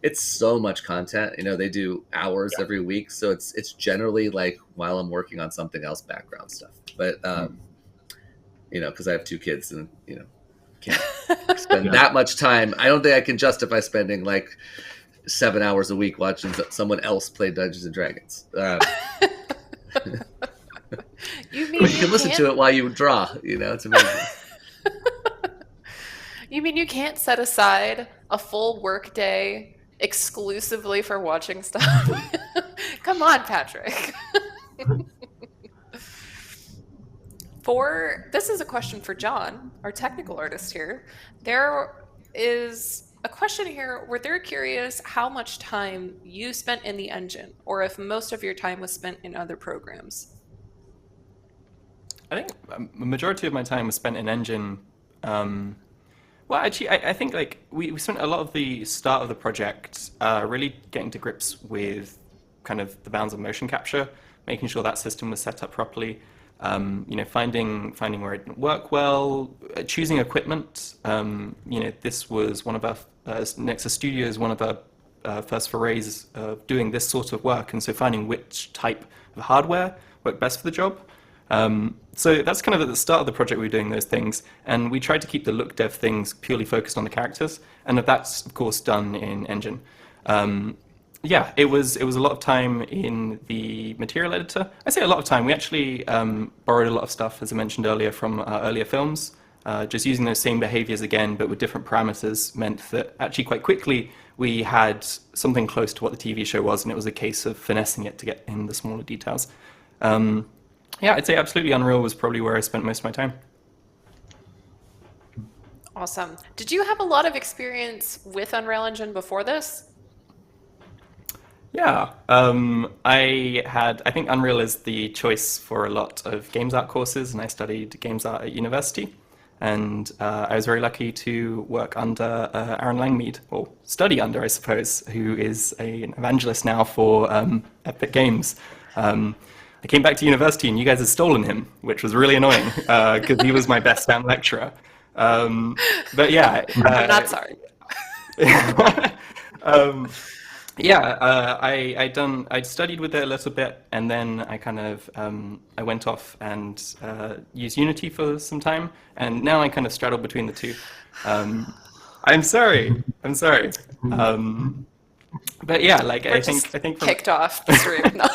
It's so much content. You know, they do hours every week, so it's generally like while I'm working on something else, background stuff. But you know, because I have 2 kids, and you know, can't spend that much time. I don't think I can justify spending like 7 hours a week watching someone else play Dungeons and Dragons. You mean you can listen to it while you draw, you know, it's amazing. You mean you can't set aside a full work day exclusively for watching stuff? Come on, Patrick. This is a question for John, our technical artist here. There is a question here where they're curious how much time you spent in the engine, or if most of your time was spent in other programs. I think a majority of my time was spent in engine. Well, actually, I think like we spent a lot of the start of the project really getting to grips with kind of the bounds of motion capture, making sure that system was set up properly. You know, finding where it didn't work well, choosing equipment. You know, this was one of our Nexus Studios, one of our first forays of doing this sort of work, and so finding which type of hardware worked best for the job. So that's kind of at the start of the project we were doing those things, and we tried to keep the look dev things purely focused on the characters, and that's of course done in Engine. Yeah, it was a lot of time in the material editor. I say a lot of time. We actually borrowed a lot of stuff, as I mentioned earlier, from earlier films. Just using those same behaviors again, but with different parameters, meant that actually quite quickly we had something close to what the TV show was, and it was a case of finessing it to get in the smaller details. Yeah, I'd say absolutely Unreal was probably where I spent most of my time. Awesome. Did you have a lot of experience with Unreal Engine before this? Yeah, I think Unreal is the choice for a lot of games art courses, and I studied games art at university. And I was very lucky to work under Aaron Langmead, or study under, I suppose, who is an evangelist now for Epic Games. I came back to university and you guys had stolen him, which was really annoying because he was my best damn lecturer. But yeah. I'm not sorry. I studied with it a little bit, and then I kind of I went off and used Unity for some time, and now I kind of straddle between the two. I'm sorry. But yeah, like I think from, kicked off the stream. No.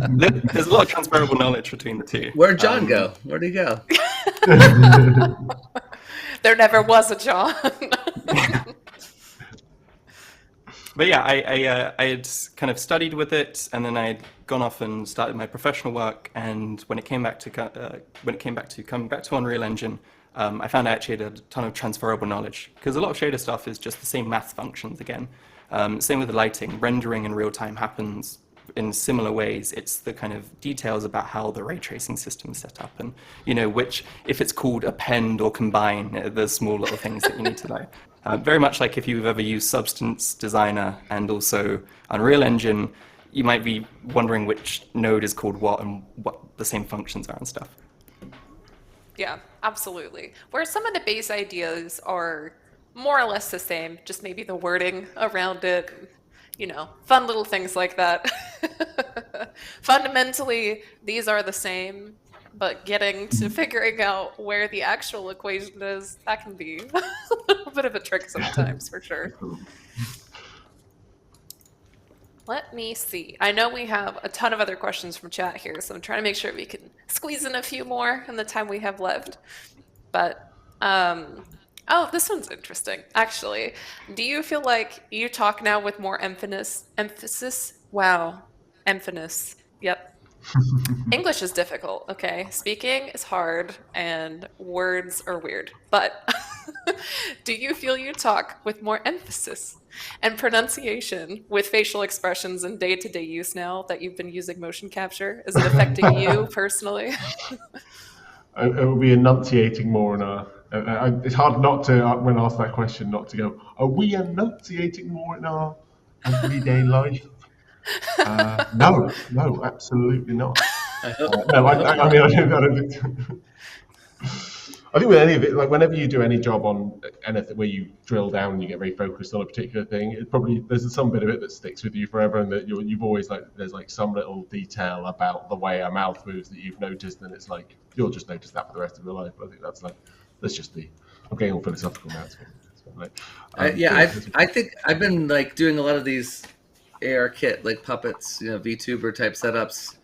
There's a lot of transferable knowledge between the two. Where'd John go? Where'd he go? There never was a John. But yeah, I had kind of studied with it, and then I had gone off and started my professional work. And when it came back to coming back to Unreal Engine, I found I actually had a ton of transferable knowledge, because a lot of shader stuff is just the same math functions again. Same with the lighting. Rendering in real time happens in similar ways. It's the kind of details about how the ray tracing system is set up, and which, if it's called append or combine, the small little things that you need to know. Very much like if you've ever used Substance Designer and also Unreal Engine, you might be wondering which node is called what and what the same functions are and stuff. Yeah, absolutely. Where some of the base ideas are more or less the same, just maybe the wording around it, fun little things like that. Fundamentally, these are the same, but getting to figuring out where the actual equation is, that can be a little bit of a trick sometimes, for sure. Let me see. I know we have a ton of other questions from chat here, so I'm trying to make sure we can squeeze in a few more in the time we have left. But, oh, this one's interesting, actually. Do you feel like you talk now with more emphasis? Wow. Emphasis. Yep. English is difficult, okay? Speaking is hard, and words are weird. But do you feel you talk with more emphasis and pronunciation with facial expressions in day-to-day use now that you've been using motion capture? Is it affecting you personally? It will be enunciating more in our. It's hard not to, when asked that question, not to go, are we enunciating more in our everyday life? No, absolutely not. No, I mean, I don't think. I think with any of it, like whenever you do any job on anything where you drill down and you get very focused on a particular thing, it probably there's some bit of it that sticks with you forever, and that you've always there's some little detail about the way a mouth moves that you've noticed, and it's like you'll just notice that for the rest of your life. I think that's just I'm getting all philosophical now. I think I've been doing a lot of these ARKit puppets, VTuber type setups,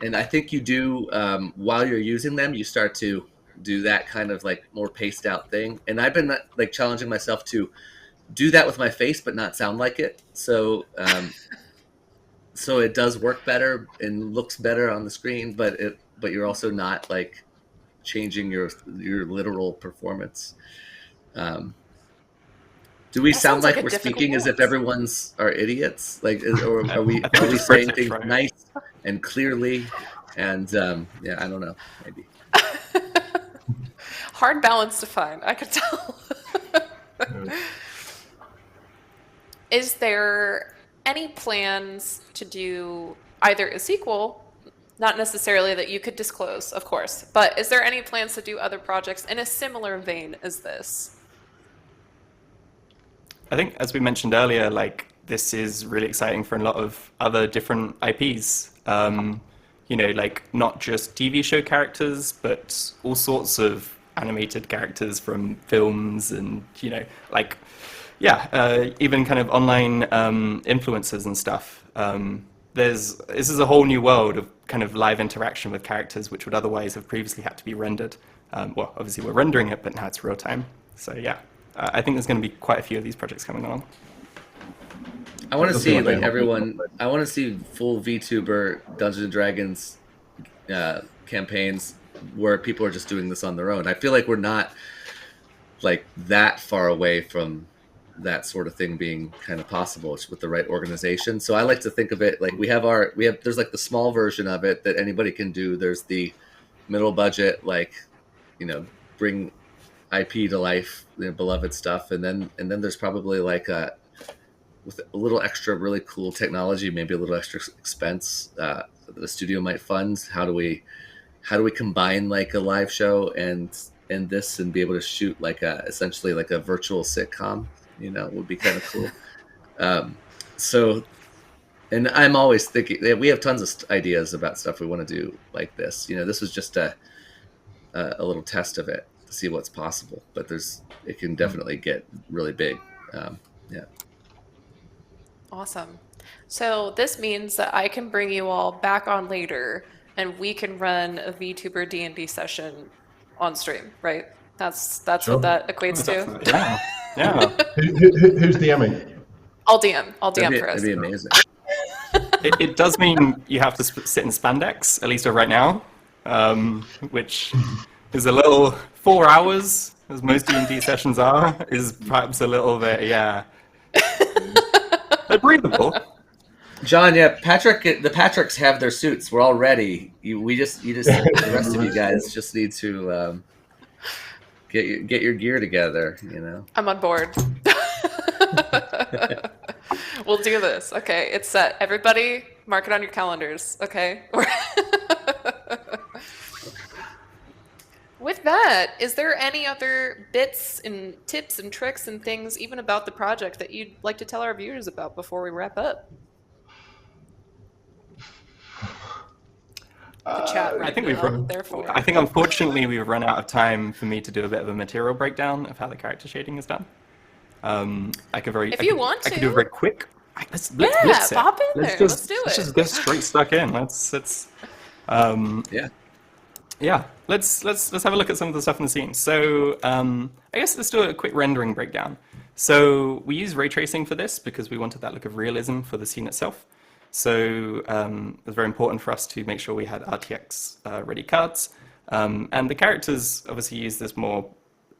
and I think you do while you're using them, you start to do that kind of more paced out thing, and I've been challenging myself to do that with my face but not sound like it, so it does work better and looks better on the screen, but you're also not changing your literal performance. Do we sound like we're speaking as if everyone's are idiots? Or are we saying things nice and clearly? And yeah, I don't know, maybe. Hard balance to find, I could tell. Is there any plans to do either a sequel, not necessarily that you could disclose, of course, but is there any plans to do other projects in a similar vein as this? I think, as we mentioned earlier, this is really exciting for a lot of other different IPs. Not just TV show characters, but all sorts of animated characters from films and, even kind of online influencers and stuff. This is a whole new world of kind of live interaction with characters, which would otherwise have previously had to be rendered. Well, obviously we're rendering it, but now it's real time. So yeah, I think there's going to be quite a few of these projects coming along. I want to see everyone. I want to see full VTuber Dungeons and Dragons campaigns where people are just doing this on their own. I feel like we're not that far away from that sort of thing being kind of possible with the right organization. So I like to think of it there's the small version of it that anybody can do. There's the middle budget, bring IP to life, beloved stuff, and then there's probably with a little extra really cool technology, maybe a little extra expense that the studio might fund. How do we combine a live show and this and be able to shoot essentially a virtual sitcom? Would be kind of cool. And I'm always thinking that we have tons of ideas about stuff we want to do like this. This was just a little test of it to see what's possible, but it can definitely get really big. Yeah. Awesome. So this means that I can bring you all back on later and we can run a VTuber D&D session on stream, right? That's Sure. what that equates to. Yeah. Who's DMing? I'll DM for us. That'd be amazing. It does mean you have to sit in spandex, at least for right now, which is a little 4 hours, as most D&D sessions are, is perhaps a little bit, yeah. They're breathable. John, yeah, the Patricks have their suits. We're all ready. The rest of you guys just need to get your gear together. I'm on board. We'll do this. Okay, it's set. Everybody, mark it on your calendars. Okay. With that, is there any other bits and tips and tricks and things, even about the project, that you'd like to tell our viewers about before we wrap up? the chat right I think now, therefore. I think unfortunately we've run out of time for me to do a bit of a material breakdown of how the character shading is done. I could If you want I could do to. it very quick. Let's Yeah, blitz it. pop in there. Let's do Let's it. just get straight stuck in. Yeah. Yeah, let's have a look at some of the stuff in the scene. So I guess let's do a quick rendering breakdown. So we use ray tracing for this because we wanted that look of realism for the scene itself. So it was very important for us to make sure we had RTX ready cards. And the characters obviously use this more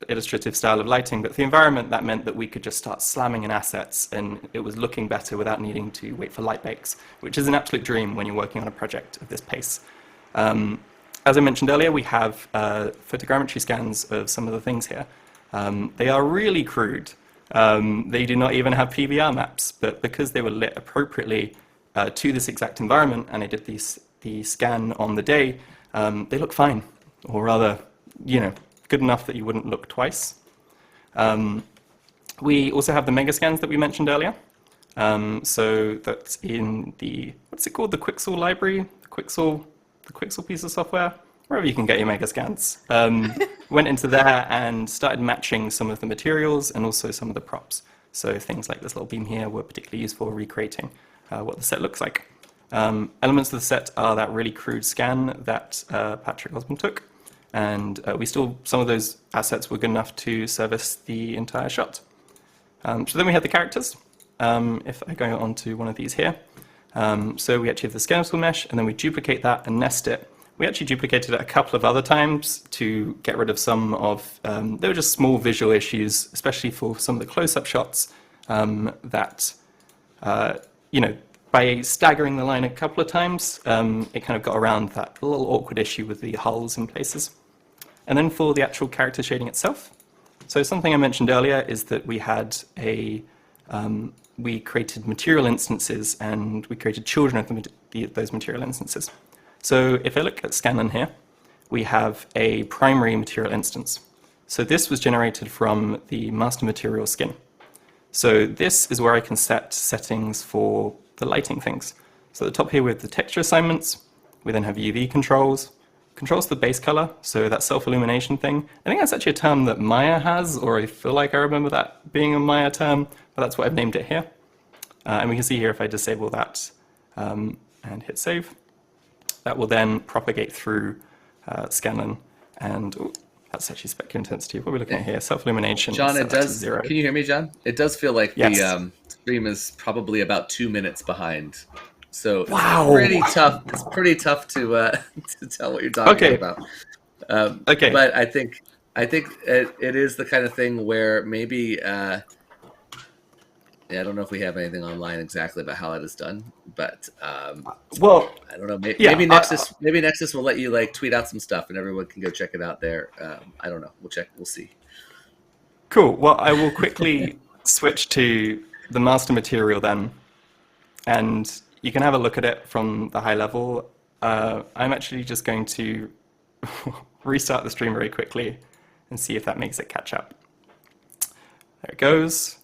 illustrative style of lighting, but for the environment that meant that we could just start slamming in assets and it was looking better without needing to wait for light bakes, which is an absolute dream when you're working on a project of this pace. As I mentioned earlier, we have photogrammetry scans of some of the things here. They are really crude. They do not even have PBR maps, but because they were lit appropriately to this exact environment and I did the scan on the day, they look fine, or rather, good enough that you wouldn't look twice. We also have the mega scans that we mentioned earlier. So that's in the, what's it called? The Quixel library, the Quixel piece of software, wherever you can get your mega scans. Went into there and started matching some of the materials and also some of the props. So things like this little beam here were particularly useful for recreating what the set looks like. Elements of the set are that really crude scan that Patrick Osmond took. And some of those assets were good enough to service the entire shot. So then we had the characters. If I go on to one of these here. So we actually have the skeletal mesh, and then we duplicate that and nest it. We actually duplicated it a couple of other times to get rid of some of, there were just small visual issues, especially for some of the close-up shots that, by staggering the line a couple of times, it kind of got around that little awkward issue with the hulls in places. And then for the actual character shading itself, so something I mentioned earlier is that we had we created material instances and we created children of those material instances. So if I look at Scanlan here, we have a primary material instance. So this was generated from the master material skin. So this is where I can set settings for the lighting things. So at the top here we have the texture assignments. We then have UV controls the base color, so that self-illumination thing. I think that's actually a term that Maya has, or I feel like I remember that being a Maya term, but that's what I've named it here. And we can see here if I disable that and hit save, that will then propagate through Scanlan. And that's actually specular intensity. What are we looking at here? Self-illumination. John, it does. Can you hear me, John? It does feel like yes. the stream is probably about 2 minutes behind. So wow. It's pretty tough. It's pretty tough to tell what you're talking about. Okay. But I think it is the kind of thing where maybe I don't know if we have anything online exactly about how that is done, but well, I don't know. Maybe Nexus will let you tweet out some stuff and everyone can go check it out there. I don't know. We'll check. We'll see. Cool. Well, I will quickly switch to the master material then, and you can have a look at it from the high level. I'm actually just going to restart the stream very quickly and see if that makes it catch up. There it goes.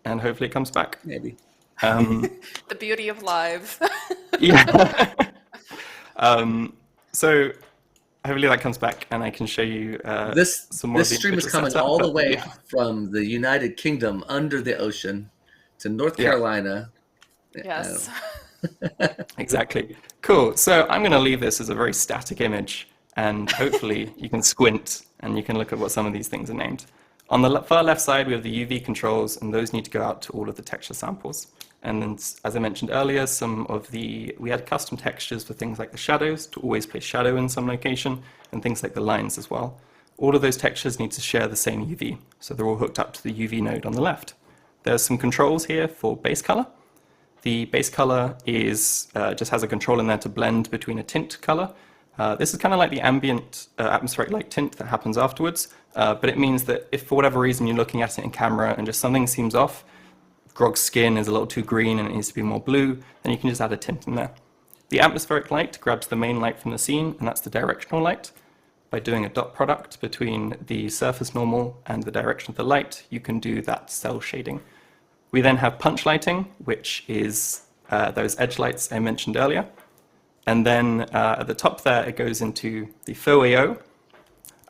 And hopefully it comes back. Maybe. The beauty of live. Yeah. So hopefully that comes back and I can show you some more. This stream is coming all the way from the United Kingdom under the ocean to North Carolina. Yes. Exactly. Cool. So I'm going to leave this as a very static image, and hopefully you can squint and you can look at what some of these things are named. On the far left side, we have the UV controls, and those need to go out to all of the texture samples. And then, as I mentioned earlier, we had custom textures for things like the shadows, to always place shadow in some location, and things like the lines as well. All of those textures need to share the same UV, so they're all hooked up to the UV node on the left. There's some controls here for base color. The base color is just has a control in there to blend between a tint color. This is kind of like the ambient atmospheric light tint that happens afterwards, but it means that if for whatever reason you're looking at it in camera and just something seems off, Grog's skin is a little too green and it needs to be more blue, then you can just add a tint in there. The atmospheric light grabs the main light from the scene, and that's the directional light. By doing a dot product between the surface normal and the direction of the light, you can do that cell shading. We then have punch lighting, which is those edge lights I mentioned earlier. And then at the top there, it goes into the faux AO.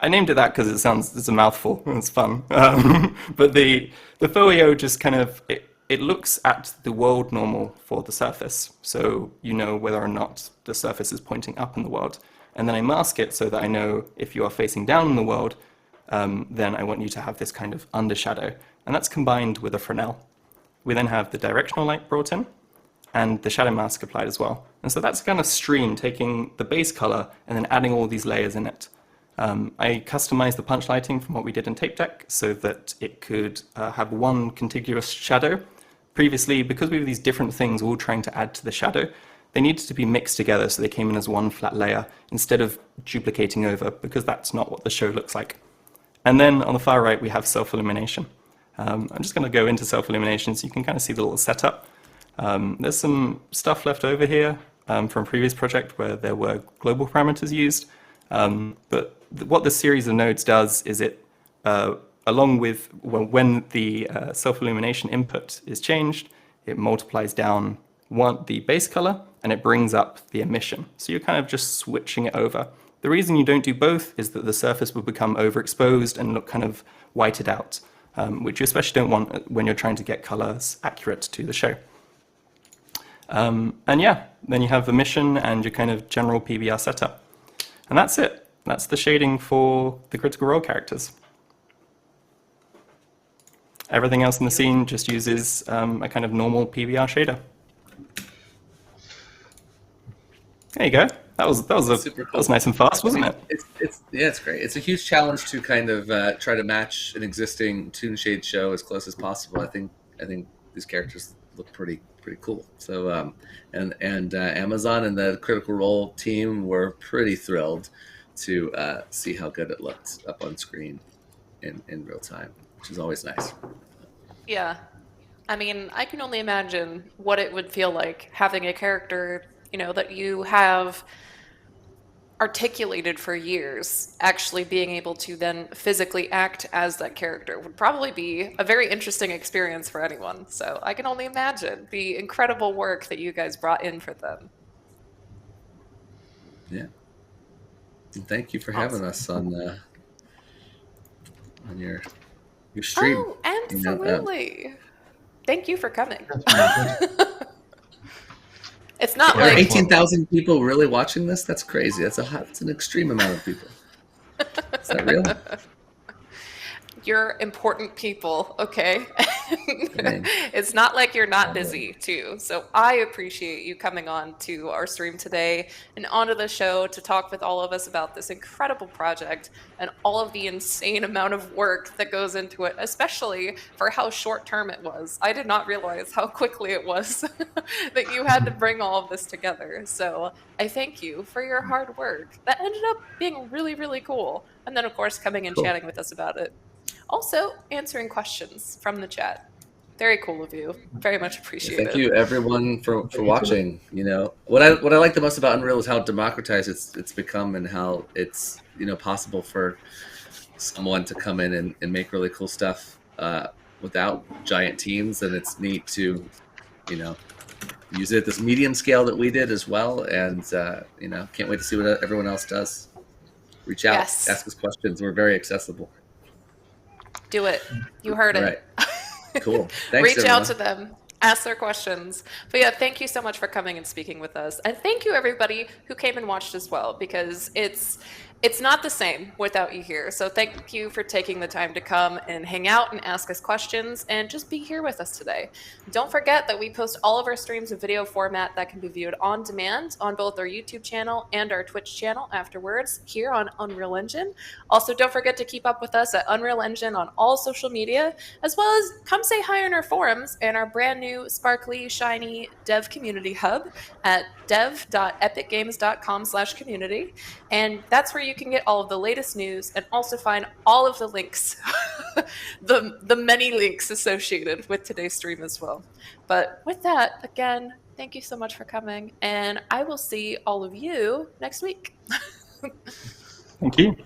I named it that because it's a mouthful. It's fun. But the faux AO just kind of, it looks at the world normal for the surface. So you know whether or not the surface is pointing up in the world. And then I mask it so that I know if you are facing down in the world, then I want you to have this kind of undershadow. And that's combined with a Fresnel. We then have the directional light brought in and the shadow mask applied as well. And so that's kind of stream, taking the base color and then adding all these layers in it. I customized the punch lighting from what we did in Tape Deck so that it could have one contiguous shadow. Previously, because we have these different things all trying to add to the shadow, they needed to be mixed together so they came in as one flat layer instead of duplicating over, because that's not what the show looks like. And then on the far right, we have self-illumination. I'm just going to go into self-illumination so you can kind of see the little setup. There's some stuff left over here from a previous project where there were global parameters used. But what this series of nodes does is it, along with when the self-illumination input is changed, it multiplies down the base color and it brings up the emission. So you're kind of just switching it over. The reason you don't do both is that the surface will become overexposed and look kind of whited out, which you especially don't want when you're trying to get colors accurate to the show. And yeah, then you have emission and your kind of general PBR setup. And that's it. That's the shading for the Critical Role characters. Everything else in the scene just uses a kind of normal PBR shader. There you go. That was Super cool. That was nice and fast, wasn't it? It's great. It's a huge challenge to kind of try to match an existing Toon Shade show as close as possible. I think these characters look pretty cool. So and Amazon and the Critical Role team were pretty thrilled to see how good it looked up on screen in real time, which is always nice. Yeah. I mean, I can only imagine what it would feel like having a character, that you have articulated for years, actually being able to then physically act as that character would probably be a very interesting experience for anyone. So I can only imagine the incredible work that you guys brought in for them. Yeah. And thank you for having us on your stream. Oh, absolutely. Thank you for coming. It's not There are like 18,000 people really watching this? That's crazy. That's an extreme amount of people. Is that real? you're important people, okay? Dang. It's not like you're not busy too. So I appreciate you coming on to our stream today and onto the show to talk with all of us about this incredible project and all of the insane amount of work that goes into it, especially for how short term it was. I did not realize how quickly it was that you had to bring all of this together. So I thank you for your hard work. That ended up being really, really cool. And then, of course, coming and chatting with us about it. Also, answering questions from the chat. Very cool of you. Very much appreciated. Thank you, everyone, for watching. You know, what I like the most about Unreal is how democratized it's become, and how it's possible for someone to come in and make really cool stuff without giant teams. And it's neat to use it at this medium scale that we did as well. And can't wait to see what everyone else does. Reach out, Yes. ask us questions. We're very accessible. Do it. You heard it. Right. Cool. Thanks, Reach everyone. out to them. Ask their questions. But yeah, thank you so much for coming and speaking with us. And thank you everybody who came and watched as well, because it's not the same without you here. So thank you for taking the time to come and hang out and ask us questions and just be here with us today. Don't forget that we post all of our streams in video format that can be viewed on demand on both our YouTube channel and our Twitch channel afterwards here on Unreal Engine. Also, don't forget to keep up with us at Unreal Engine on all social media, as well as come say hi on our forums and our brand new sparkly, shiny dev community hub at dev.epicgames.com/community. And that's where you can get all of the latest news and also find all of the links, the many links associated with today's stream as well. But with that, again, thank you so much for coming, and I will see all of you next week. Thank you.